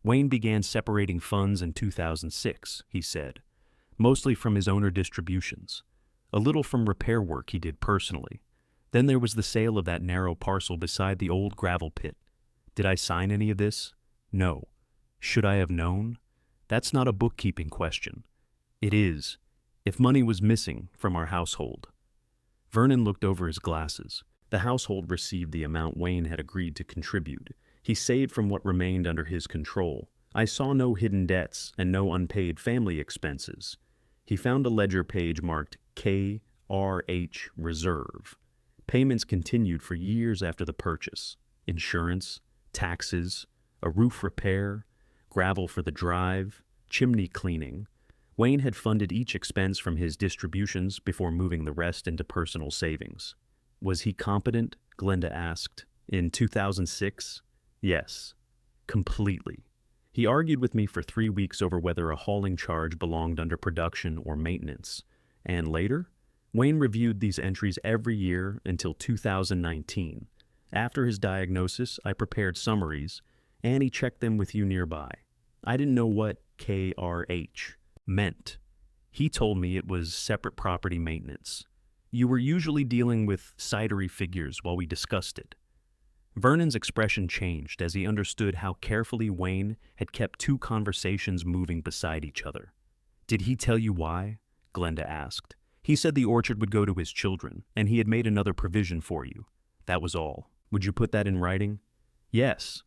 Speaker 1: Wayne began separating funds in 2006, he said, mostly from his owner distributions, a little from repair work he did personally. Then there was the sale of that narrow parcel beside the old gravel pit. Did I sign any of this? No. Should I have known? That's not a bookkeeping question. It is, if money was missing from our household. Vernon looked over his glasses. The household received the amount Wayne had agreed to contribute. He saved from what remained under his control. I saw no hidden debts and no unpaid family expenses. He found a ledger page marked KRH Reserve. Payments continued for years after the purchase. Insurance, taxes, a roof repair, gravel for the drive, chimney cleaning. Wayne had funded each expense from his distributions before moving the rest into personal savings. Was he competent? Glenda asked. In 2006? Yes, completely. He argued with me for 3 weeks over whether a hauling charge belonged under production or maintenance. And later, Wayne reviewed these entries every year until 2019. After his diagnosis, I prepared summaries, and he checked them with you nearby. I didn't know what KRH meant. He told me it was separate property maintenance. You were usually dealing with cidery figures while we discussed it. Vernon's expression changed as he understood how carefully Wayne had kept two conversations moving beside each other. Did he tell you why? Glenda asked. He said the orchard would go to his children, and he had made another provision for you. That was all. Would you put that in writing? Yes.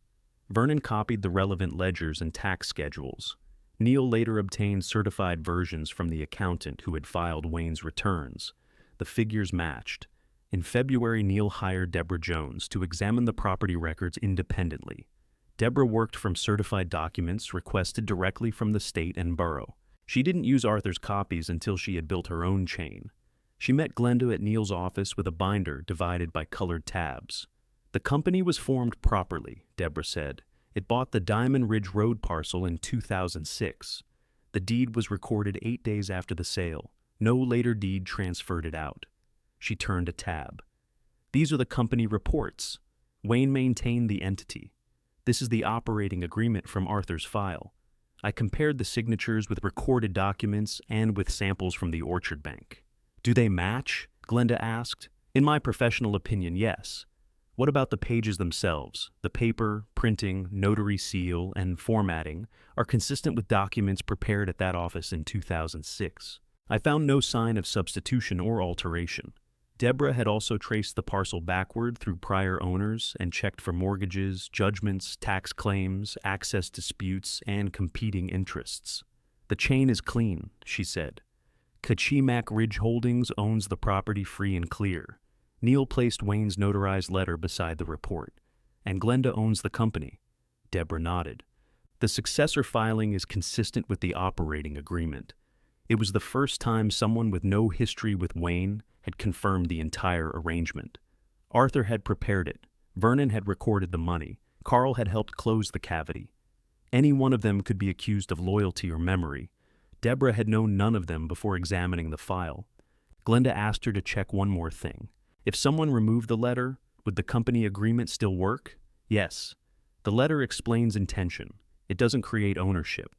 Speaker 1: Vernon copied the relevant ledgers and tax schedules. Neil later obtained certified versions from the accountant who had filed Wayne's returns. The figures matched. In February, Neil hired Deborah Jones to examine the property records independently. Deborah worked from certified documents requested directly from the state and borough. She didn't use Arthur's copies until she had built her own chain. She met Glenda at Neil's office with a binder divided by colored tabs. The company was formed properly, Deborah said. It bought the Diamond Ridge Road parcel in 2006. The deed was recorded 8 days after the sale. No later deed transferred it out. She turned a tab. These are the company reports. Wayne maintained the entity. This is the operating agreement from Arthur's file. I compared the signatures with recorded documents and with samples from the Orchard Bank. Do they match? Glenda asked. In my professional opinion, yes. What about the pages themselves? The paper, printing, notary seal, and formatting are consistent with documents prepared at that office in 2006. I found no sign of substitution or alteration. Deborah had also traced the parcel backward through prior owners and checked for mortgages, judgments, tax claims, access disputes, and competing interests. The chain is clean, she said. Kachimak Ridge Holdings owns the property free and clear. Neil placed Wayne's notarized letter beside the report. And Glenda owns the company. Deborah nodded. The successor filing is consistent with the operating agreement. It was the first time someone with no history with Wayne had confirmed the entire arrangement. Arthur had prepared it. Vernon had recorded the money. Carl had helped close the cavity. Any one of them could be accused of loyalty or memory. Deborah had known none of them before examining the file. Glenda asked her to check one more thing. If someone removed the letter, would the company agreement still work? Yes. The letter explains intention. It doesn't create ownership.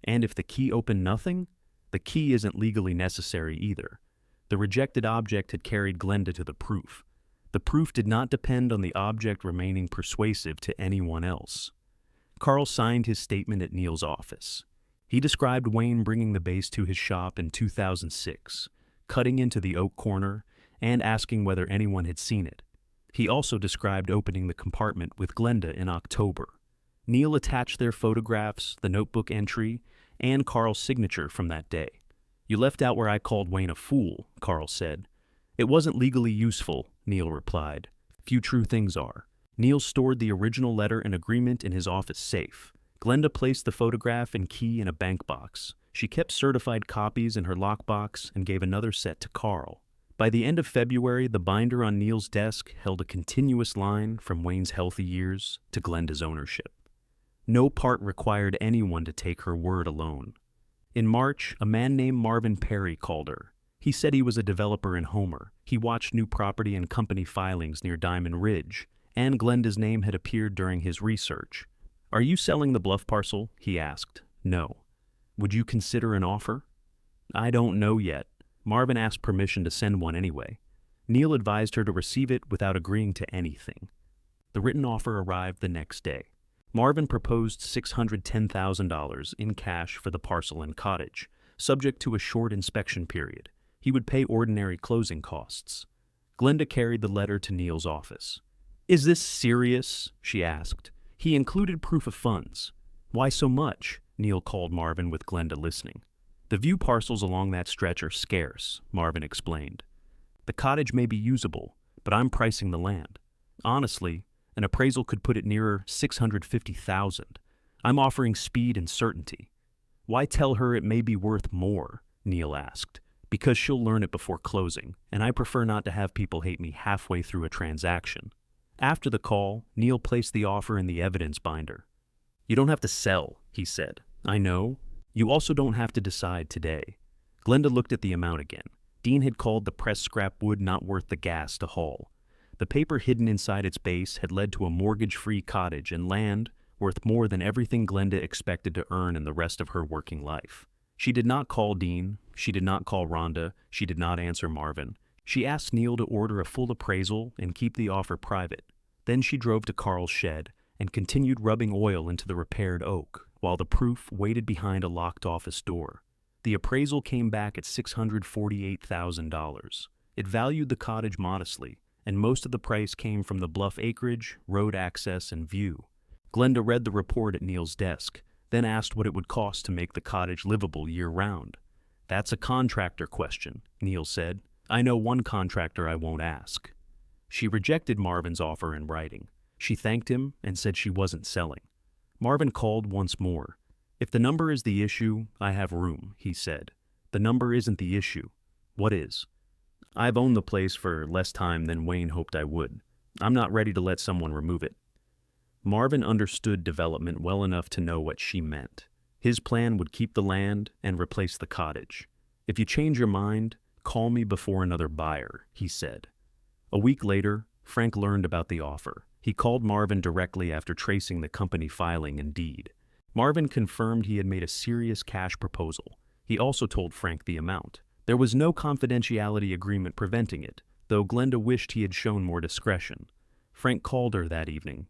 Speaker 1: And if the key opened nothing, the key isn't legally necessary either. The rejected object had carried Glenda to the proof. The proof did not depend on the object remaining persuasive to anyone else. Carl signed his statement at Neil's office. He described Wayne bringing the base to his shop in 2006, cutting into the oak corner, and asking whether anyone had seen it. He also described opening the compartment with Glenda in October. Neil attached their photographs, the notebook entry, and Carl's signature from that day. You left out where I called Wayne a fool, Carl said. It wasn't legally useful, Neil replied. Few true things are. Neil stored the original letter and agreement in his office safe. Glenda placed the photograph and key in a bank box. She kept certified copies in her lockbox and gave another set to Carl. By the end of February, the binder on Neil's desk held a continuous line from Wayne's healthy years to Glenda's ownership. No part required anyone to take her word alone. In March, a man named Marvin Perry called her. He said he was a developer in Homer. He watched new property and company filings near Diamond Ridge, and Glenda's name had appeared during his research. Are you selling the Bluff parcel? He asked. No. Would you consider an offer? I don't know yet. Marvin asked permission to send one anyway. Neil advised her to receive it without agreeing to anything. The written offer arrived the next day. Marvin proposed $610,000 in cash for the parcel and cottage, subject to a short inspection period. He would pay ordinary closing costs. Glenda carried the letter to Neil's office. Is this serious? She asked. He included proof of funds. Why so much? Neil called Marvin with Glenda listening. The view parcels along that stretch are scarce, Marvin explained. The cottage may be usable, but I'm pricing the land. Honestly, an appraisal could put it nearer $650,000. I'm offering speed and certainty. Why tell her it may be worth more? Neil asked. Because she'll learn it before closing, and I prefer not to have people hate me halfway through a transaction. After the call, Neil placed the offer in the evidence binder. You don't have to sell, he said. I know. You also don't have to decide today. Glenda looked at the amount again. Dean had called the pressed scrap wood not worth the gas to haul. The paper hidden inside its base had led to a mortgage-free cottage and land worth more than everything Glenda expected to earn in the rest of her working life. She did not call Dean. She did not call Rhonda. She did not answer Marvin. She asked Neil to order a full appraisal and keep the offer private. Then she drove to Carl's shed and continued rubbing oil into the repaired oak, while the proof waited behind a locked office door. The appraisal came back at $648,000. It valued the cottage modestly, and most of the price came from the bluff acreage, road access, and view. Glenda read the report at Neil's desk, then asked what it would cost to make the cottage livable year-round. That's a contractor question, Neil said. I know one contractor I won't ask. She rejected Marvin's offer in writing. She thanked him and said she wasn't selling. Marvin called once more. If the number is the issue, I have room, he said. The number isn't the issue. What is? I've owned the place for less time than Wayne hoped I would. I'm not ready to let someone remove it. Marvin understood development well enough to know what she meant. His plan would keep the land and replace the cottage. If you change your mind, call me before another buyer, he said. A week later, Frank learned about the offer. He called Marvin directly after tracing the company filing and deed. Marvin confirmed he had made a serious cash proposal. He also told Frank the amount. There was no confidentiality agreement preventing it, though Glenda wished he had shown more discretion. Frank called her that evening.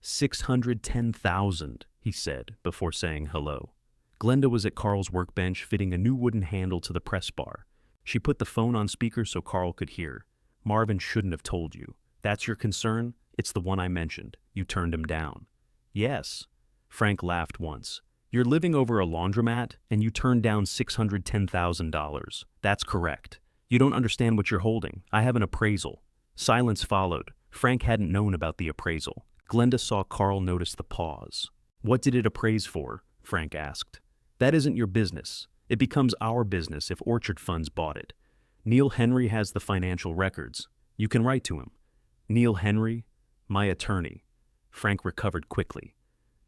Speaker 1: $610,000, he said, before saying hello. Glenda was at Carl's workbench fitting a new wooden handle to the press bar. She put the phone on speaker so Carl could hear. Marvin shouldn't have told you. That's your concern? It's the one I mentioned. You turned him down. Yes. Frank laughed once. You're living over a laundromat and you turned down $610,000. That's correct. You don't understand what you're holding. I have an appraisal. Silence followed. Frank hadn't known about the appraisal. Glenda saw Carl notice the pause. What did it appraise for? Frank asked. That isn't your business. It becomes our business if Orchard Funds bought it. Neil Henry has the financial records. You can write to him. Neil Henry? My attorney. Frank recovered quickly.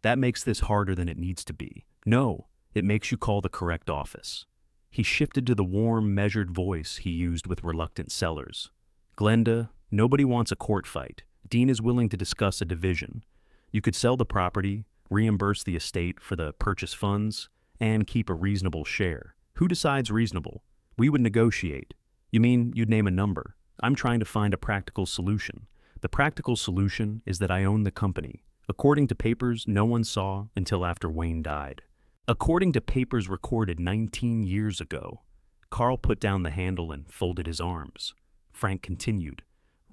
Speaker 1: That makes this harder than it needs to be. No, it makes you call the correct office. He shifted to the warm, measured voice he used with reluctant sellers. Glenda, nobody wants a court fight. Dean is willing to discuss a division. You could sell the property, reimburse the estate for the purchase funds, and keep a reasonable share. Who decides reasonable? We would negotiate. You mean you'd name a number? I'm trying to find a practical solution. The practical solution is that I own the company. According to papers no one saw until after Wayne died. According to papers recorded 19 years ago. Carl put down the handle and folded his arms. Frank continued.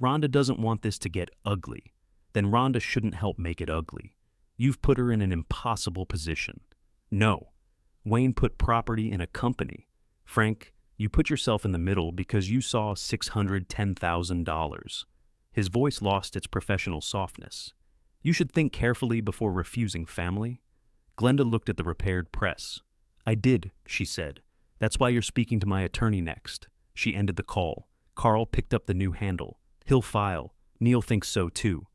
Speaker 1: Rhonda doesn't want this to get ugly. Then Rhonda shouldn't help make it ugly. You've put her in an impossible position. No. Wayne put property in a company. Frank, you put yourself in the middle because you saw $610,000. His voice lost its professional softness. You should think carefully before refusing family. Glenda looked at the repaired press. I did, she said. That's why you're speaking to my attorney next. She ended the call. Carl picked up the new handle. He'll file. Neil thinks so too.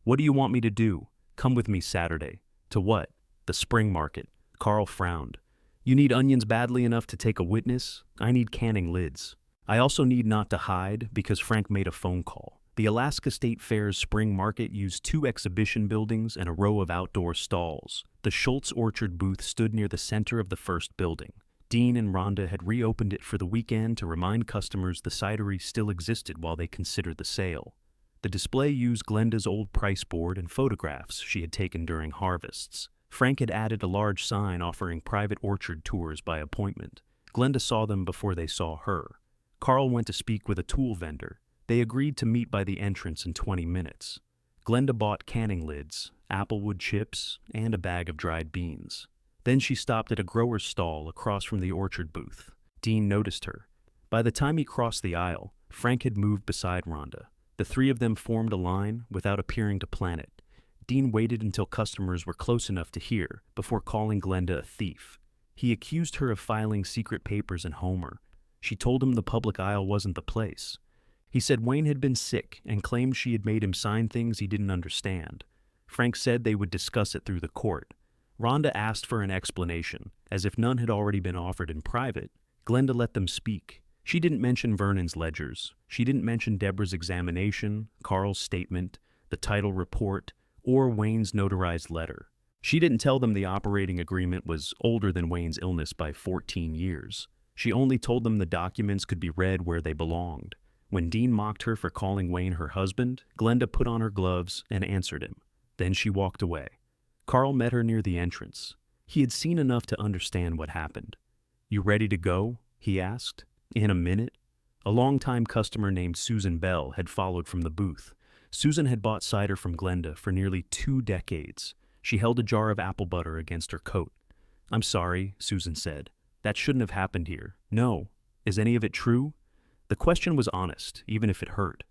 Speaker 1: What do you want me to do? Come with me Saturday. To what? The spring market. Carl frowned. You need onions badly enough to take a witness? I need canning lids. I also need not to hide because Frank made a phone call. The Alaska State Fair's spring market used 2 exhibition buildings and a row of outdoor stalls. The Schultz Orchard booth stood near the center of the first building. Dean and Rhonda had reopened it for the weekend to remind customers the cidery still existed while they considered the sale. The display used Glenda's old price board and photographs she had taken during harvests. Frank had added a large sign offering private orchard tours by appointment. Glenda saw them before they saw her. Carl went to speak with a tool vendor. They agreed to meet by the entrance in 20 minutes. Glenda bought canning lids, applewood chips, and a bag of dried beans. Then she stopped at a grower's stall across from the orchard booth. Dean noticed her. By the time he crossed the aisle, Frank had moved beside Rhonda. The 3 of them formed a line without appearing to plan it. Dean waited until customers were close enough to hear before calling Glenda a thief. He accused her of filing secret papers in Homer. She told him the public aisle wasn't the place. He said Wayne had been sick and claimed she had made him sign things he didn't understand. Frank said they would discuss it through the court. Rhonda asked for an explanation, as if none had already been offered in private. Glenda let them speak. She didn't mention Vernon's ledgers. She didn't mention Deborah's examination, Carl's statement, the title report, or Wayne's notarized letter. She didn't tell them the operating agreement was older than Wayne's illness by 14 years. She only told them the documents could be read where they belonged. When Dean mocked her for calling Wayne her husband, Glenda put on her gloves and answered him. Then she walked away. Carl met her near the entrance. He had seen enough to understand what happened. "You ready to go?" he asked. "In a minute." A long-time customer named Susan Bell had followed from the booth. Susan had bought cider from Glenda for nearly 2 decades. She held a jar of apple butter against her coat. "I'm sorry," Susan said. "That shouldn't have happened here." "No. Is any of it true?" The question was honest, even if it hurt.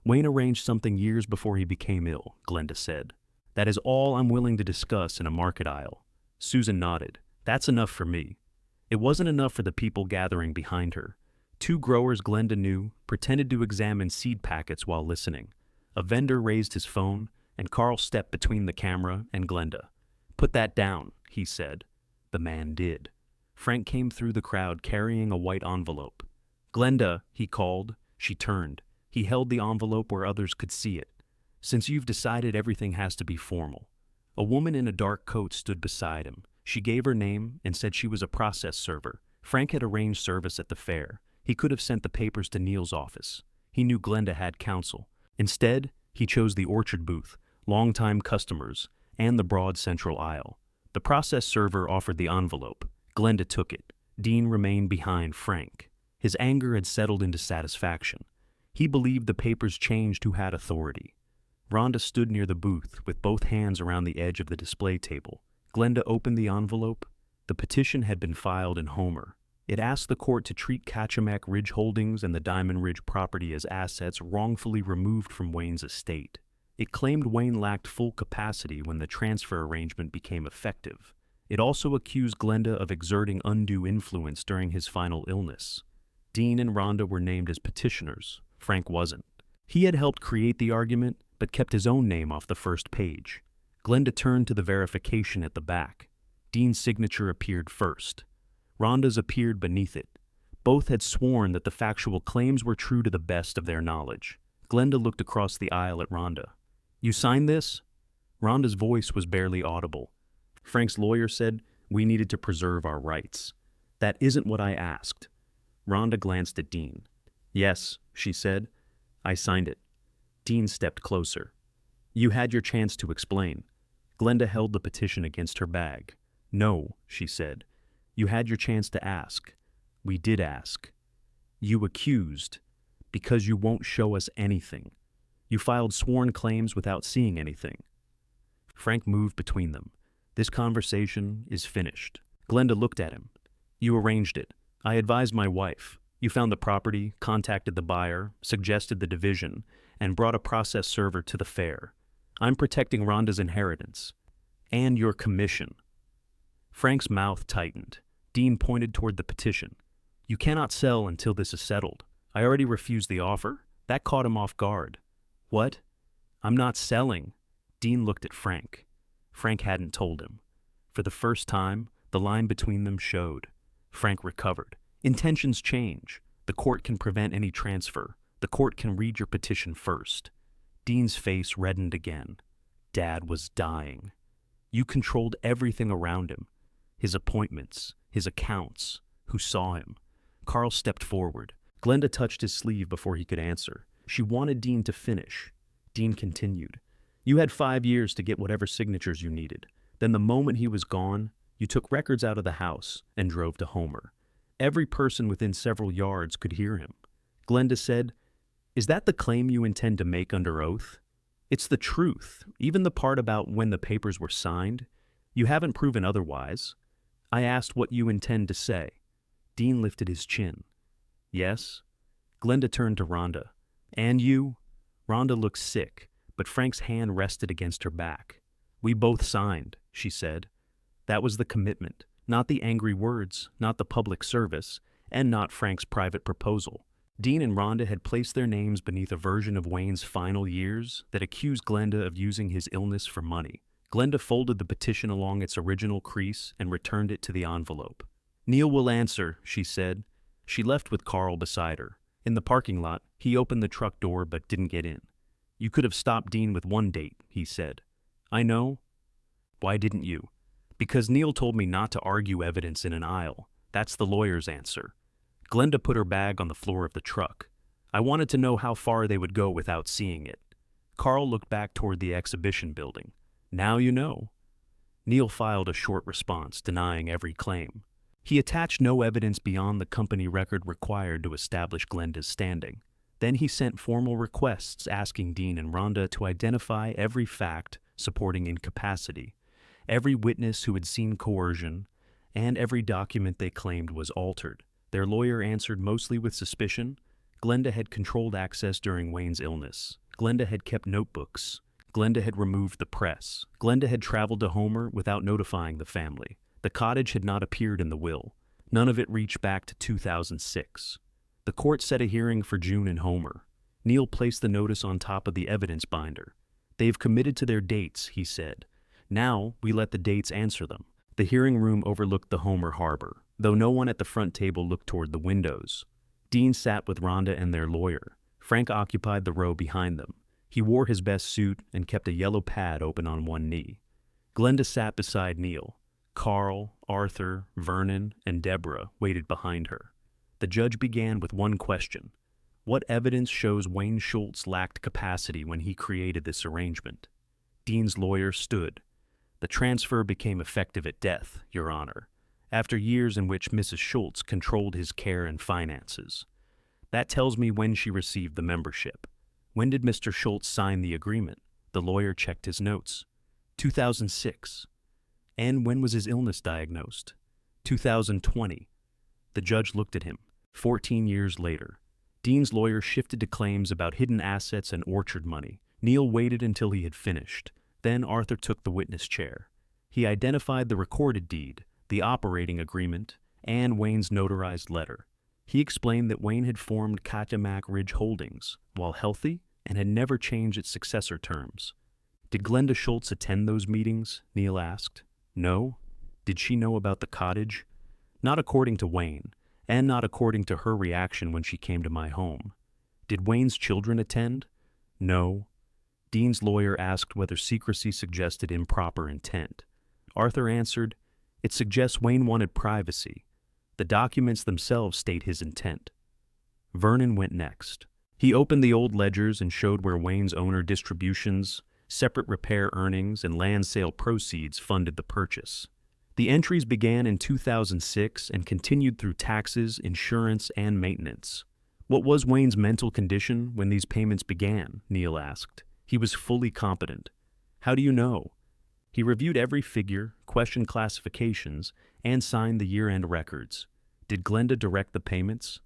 Speaker 1: "Wayne arranged something years before he became ill," Glenda said. "That is all I'm willing to discuss in a market aisle." Susan nodded. "That's enough for me." It wasn't enough for the people gathering behind her. 2 growers Glenda knew pretended to examine seed packets while listening. A vendor raised his phone, and Carl stepped between the camera and Glenda. "Put that down," he said. The man did. Frank came through the crowd carrying a white envelope. "Glenda," he called. She turned. He held the envelope where others could see it. "Since you've decided everything has to be formal." A woman in a dark coat stood beside him. She gave her name and said she was a process server. Frank had arranged service at the fair. He could have sent the papers to Neil's office. He knew Glenda had counsel. Instead, he chose the orchard booth, longtime customers, and the broad central aisle. The process server offered the envelope. Glenda took it. Dean remained behind Frank. His anger had settled into satisfaction. He believed the papers changed who had authority. Rhonda stood near the booth with both hands around the edge of the display table. Glenda opened the envelope. The petition had been filed in Homer. It asked the court to treat Kachemak Ridge Holdings and the Diamond Ridge property as assets wrongfully removed from Wayne's estate. It claimed Wayne lacked full capacity when the transfer arrangement became effective. It also accused Glenda of exerting undue influence during his final illness. Dean and Rhonda were named as petitioners. Frank wasn't. He had helped create the argument, but kept his own name off the first page. Glenda turned to the verification at the back. Dean's signature appeared first. Rhonda's appeared beneath it. Both had sworn that the factual claims were true to the best of their knowledge. Glenda looked across the aisle at Rhonda. "You signed this?" Rhonda's voice was barely audible. Frank's lawyer said we needed to preserve our rights. "That isn't what I asked." Rhonda glanced at Dean. "Yes," she said. "I signed it." Dean stepped closer. "You had your chance to explain." Glenda held the petition against her bag. "No," she said. "You had your chance to ask." "We did ask." "You accused, because you won't show us anything. You filed sworn claims without seeing anything." Frank moved between them. "This conversation is finished." Glenda looked at him. "You arranged it. I advised my wife. You found the property, contacted the buyer, suggested the division, and brought a process server to the fair. I'm protecting Rhonda's inheritance. And your commission." Frank's mouth tightened. Dean pointed toward the petition. "You cannot sell until this is settled. I already refused the offer." That caught him off guard. "What?" "I'm not selling." Dean looked at Frank. Frank hadn't told him. For the first time, the line between them showed. Frank recovered. Intentions change. The court can prevent any transfer. The court can read your petition first. Dean's face reddened again. Dad was dying. You controlled everything around him. His appointments, his accounts, who saw him. Carl stepped forward. Glenda touched his sleeve before he could answer. She wanted Dean to finish. Dean continued. "You had 5 years to get whatever signatures you needed. Then the moment he was gone, you took records out of the house and drove to Homer. Every person within several yards could hear him." Glenda said, "Is that the claim you intend to make under oath?" "It's the truth, even the part about when the papers were signed. You haven't proven otherwise. I asked what you intend to say." Dean lifted his chin. "Yes?" Glenda turned to Rhonda. "And you?" Rhonda looked sick, but Frank's hand rested against her back. "We both signed," she said. That was the commitment, not the angry words, not the public service, and not Frank's private proposal. Dean and Rhonda had placed their names beneath a version of Wayne's final years that accused Glenda of using his illness for money. Glenda folded the petition along its original crease and returned it to the envelope. "Neil will answer," she said. She left with Carl beside her. In the parking lot, he opened the truck door but didn't get in. "You could have stopped Dean with one date," he said. "I know." "Why didn't you?" "Because Neil told me not to argue evidence in an aisle. That's the lawyer's answer." Glenda put her bag on the floor of the truck. "I wanted to know how far they would go without seeing it." Carl looked back toward the exhibition building. "Now you know." Neil filed a short response, denying every claim. He attached no evidence beyond the company record required to establish Glenda's standing. Then he sent formal requests asking Dean and Rhonda to identify every fact supporting incapacity, every witness who had seen coercion, and every document they claimed was altered. Their lawyer answered mostly with suspicion. Glenda had controlled access during Wayne's illness. Glenda had kept notebooks. Glenda had removed the press. Glenda had traveled to Homer without notifying the family. The cottage had not appeared in the will. None of it reached back to 2006. The court set a hearing for June in Homer. Neil placed the notice on top of the evidence binder. "They've committed to their dates," he said. "Now we let the dates answer them." The hearing room overlooked the Homer harbor, though no one at the front table looked toward the windows. Dean sat with Rhonda and their lawyer. Frank occupied the row behind them. He wore his best suit and kept a yellow pad open on one knee. Glenda sat beside Neil. Carl, Arthur, Vernon, and Deborah waited behind her. The judge began with one question. What evidence shows Wayne Schultz lacked capacity when he created this arrangement? Dean's lawyer stood. "The transfer became effective at death, Your Honor, after years in which Mrs. Schultz controlled his care and finances. That tells me when she received the membership. When did Mr. Schultz sign the agreement?" The lawyer checked his notes. 2006. "And when was his illness diagnosed?" 2020. The judge looked at him. 14 years later. Dean's lawyer shifted to claims about hidden assets and orchard money. Neil waited until he had finished. Then Arthur took the witness chair. He identified the recorded deed, the operating agreement, and Wayne's notarized letter. He explained that Wayne had formed Cottage Ridge Holdings, while healthy, and had never changed its successor terms. "Did Glenda Schultz attend those meetings?" Neil asked. "No." "Did she know about the cottage?" "Not according to Wayne, and not according to her reaction when she came to my home." "Did Wayne's children attend?" "No." Dean's lawyer asked whether secrecy suggested improper intent. Arthur answered, "It suggests Wayne wanted privacy. The documents themselves state his intent." Vernon went next. He opened the old ledgers and showed where Wayne's owner distributions, separate repair earnings, and land sale proceeds funded the purchase. The entries began in 2006 and continued through taxes, insurance, and maintenance. "What was Wayne's mental condition when these payments began?" Neil asked. "He was fully competent." "How do you know?" "He reviewed every figure, questioned classifications, and signed the year-end records." "Did Glenda direct the payments?"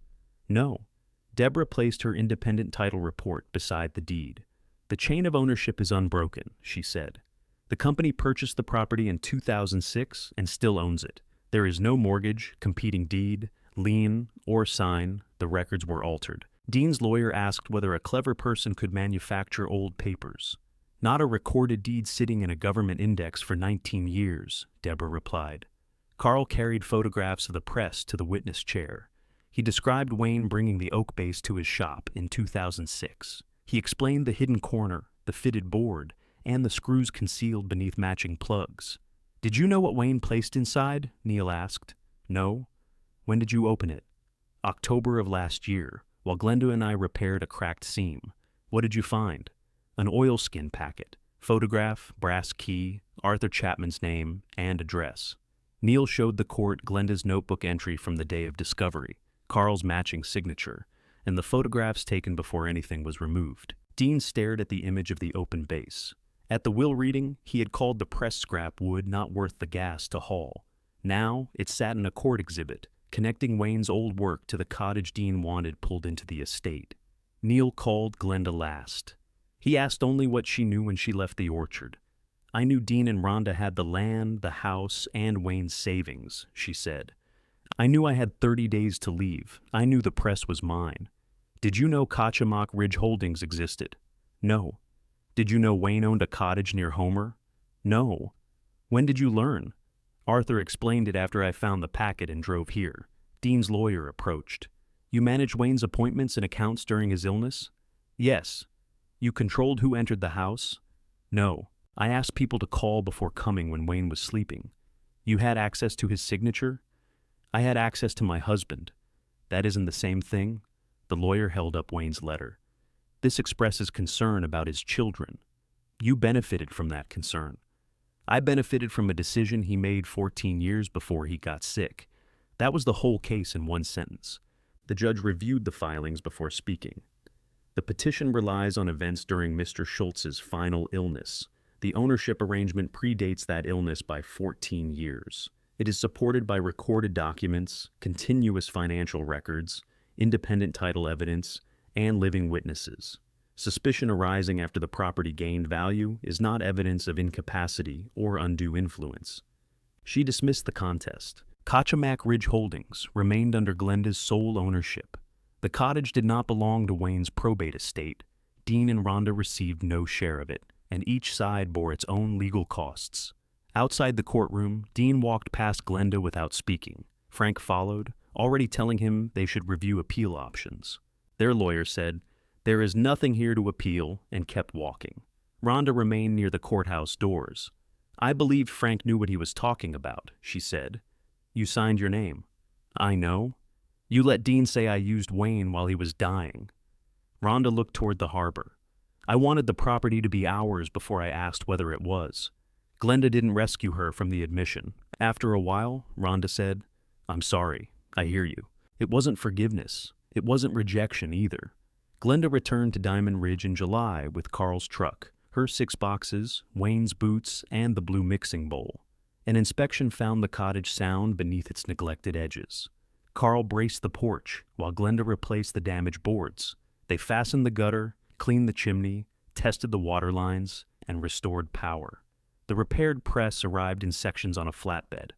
Speaker 1: "No." Deborah placed her independent title report beside the deed. "The chain of ownership is unbroken," she said. "The company purchased the property in 2006 and still owns it. There is no mortgage, competing deed, lien, or sign. The records were altered." Dean's lawyer asked whether a clever person could manufacture old papers. "Not a recorded deed sitting in a government index for 19 years, Deborah replied. Carl carried photographs of the press to the witness chair. He described Wayne bringing the oak base to his shop in 2006. He explained the hidden corner, the fitted board, and the screws concealed beneath matching plugs. "Did you know what Wayne placed inside?" Neil asked. "No." "When did you open it?" "October of last year, while Glenda and I repaired a cracked seam." "What did you find?" "An oilskin packet, photograph, brass key, Arthur Chapman's name, and address." Neil showed the court Glenda's notebook entry from the day of discovery, Carl's matching signature, and the photographs taken before anything was removed. Dean stared at the image of the open base. At the will reading, he had called the press scrap wood not worth the gas to haul. Now, it sat in a court exhibit, connecting Wayne's old work to the cottage Dean wanted pulled into the estate. Neil called Glenda last. He asked only what she knew when she left the orchard. "I knew Dean and Rhonda had the land, the house, and Wayne's savings," she said. "I knew I had 30 days to leave. I knew the press was mine." "Did you know Cottage Ridge Holdings existed?" "No." "Did you know Wayne owned a cottage near Homer?" No. When did you learn? Arthur explained it after I found the packet and drove here. Dean's lawyer approached. You managed Wayne's appointments and accounts during his illness? Yes. You controlled who entered the house? No. I asked people to call before coming when Wayne was sleeping. You had access to his signature? I had access to my husband. That isn't the same thing? The lawyer held up Wayne's letter. This expresses concern about his children. You benefited from that concern. I benefited from a decision he made 14 years before he got sick. That was the whole case in one sentence. The judge reviewed the filings before speaking. The petition relies on events during Mr. Schultz's final illness. The ownership arrangement predates that illness by 14 years. It is supported by recorded documents, continuous financial records, independent title evidence, and living witnesses. Suspicion arising after the property gained value is not evidence of incapacity or undue influence. She dismissed the contest. Kachemak Ridge Holdings remained under Glenda's sole ownership. The cottage did not belong to Wayne's probate estate. Dean and Rhonda received no share of it, and each side bore its own legal costs. Outside the courtroom, Dean walked past Glenda without speaking. Frank followed, already telling him they should review appeal options. Their lawyer said, "There is nothing here to appeal," and kept walking. Rhonda remained near the courthouse doors. I believed Frank knew what he was talking about, she said. You signed your name. I know. You let Dean say I used Wayne while he was dying. Rhonda looked toward the harbor. I wanted the property to be ours before I asked whether it was. Glenda didn't rescue her from the admission. After a while, Rhonda said, I'm sorry, I hear you. It wasn't forgiveness. It wasn't rejection either. Glenda returned to Diamond Ridge in July with Carl's truck, her 6 boxes, Wayne's boots, and the blue mixing bowl. An inspection found the cottage sound beneath its neglected edges. Carl braced the porch while Glenda replaced the damaged boards. They fastened the gutter, cleaned the chimney, tested the water lines, and restored power. The repaired press arrived in sections on a flatbed.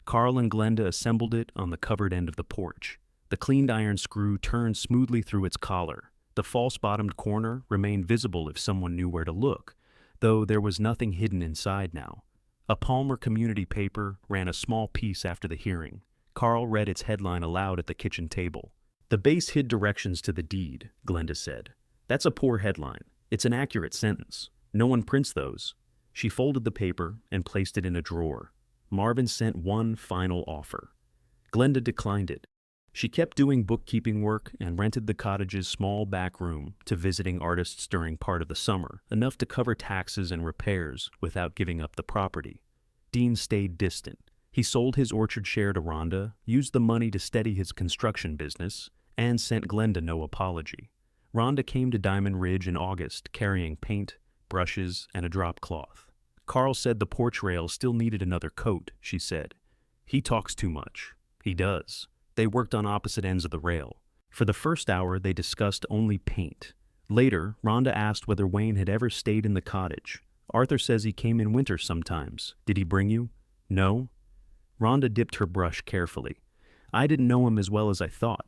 Speaker 1: Carl and Glenda assembled it on the covered end of the porch. The cleaned iron screw turned smoothly through its collar. The false-bottomed corner remained visible if someone knew where to look, though there was nothing hidden inside now. A Palmer community paper ran a small piece after the hearing. Carl read its headline aloud at the kitchen table. The base hid directions to the deed, Glenda said. That's a poor headline. It's an accurate sentence. No one prints those. She folded the paper and placed it in a drawer. Marvin sent one final offer. Glenda declined it. She kept doing bookkeeping work and rented the cottage's small back room to visiting artists during part of the summer, enough to cover taxes and repairs without giving up the property. Dean stayed distant. He sold his orchard share to Rhonda, used the money to steady his construction business, and sent Glenda no apology. Rhonda came to Diamond Ridge in August carrying paint, brushes, and a drop cloth. Carl said the porch rail still needed another coat, she said. He talks too much. He does. They worked on opposite ends of the rail. For the first hour, they discussed only paint. Later, Rhonda asked whether Wayne had ever stayed in the cottage. Arthur says he came in winter sometimes. Did he bring you? No. Rhonda dipped her brush carefully. I didn't know him as well as I thought.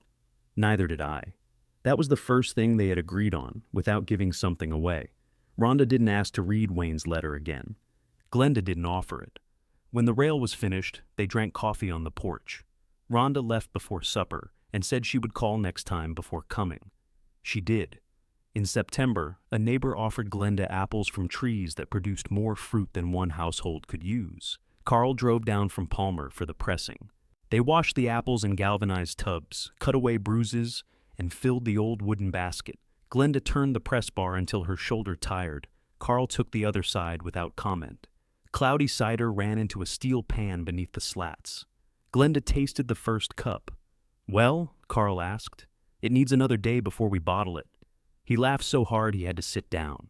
Speaker 1: Neither did I. That was the first thing they had agreed on, without giving something away. Rhonda didn't ask to read Wayne's letter again. Glenda didn't offer it. When the rail was finished, they drank coffee on the porch. Rhonda left before supper and said she would call next time before coming. She did. In September, a neighbor offered Glenda apples from trees that produced more fruit than one household could use. Carl drove down from Palmer for the pressing. They washed the apples in galvanized tubs, cut away bruises, and filled the old wooden basket. Glenda turned the press bar until her shoulder tired. Carl took the other side without comment. Cloudy cider ran into a steel pan beneath the slats. Glenda tasted the first cup. Well, Carl asked, it needs another day before we bottle it. He laughed so hard he had to sit down.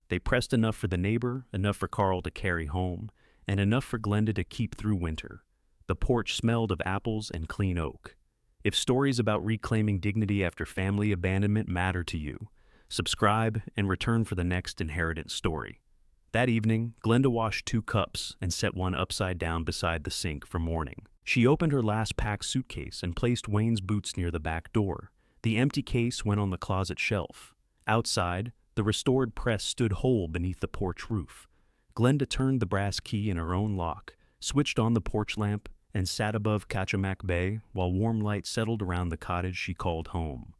Speaker 1: They pressed enough for the neighbor, enough for Carl to carry home, and enough for Glenda to keep through winter. The porch smelled of apples and clean oak. If stories about reclaiming dignity after family abandonment matter to you, subscribe and return for the next inheritance story. That evening, Glenda washed 2 cups and set one upside down beside the sink for morning. She opened her last packed suitcase and placed Wayne's boots near the back door. The empty case went on the closet shelf. Outside, the restored press stood whole beneath the porch roof. Glenda turned the brass key in her own lock, switched on the porch lamp, and sat above Kachemak Bay while warm light settled around the cottage she called home.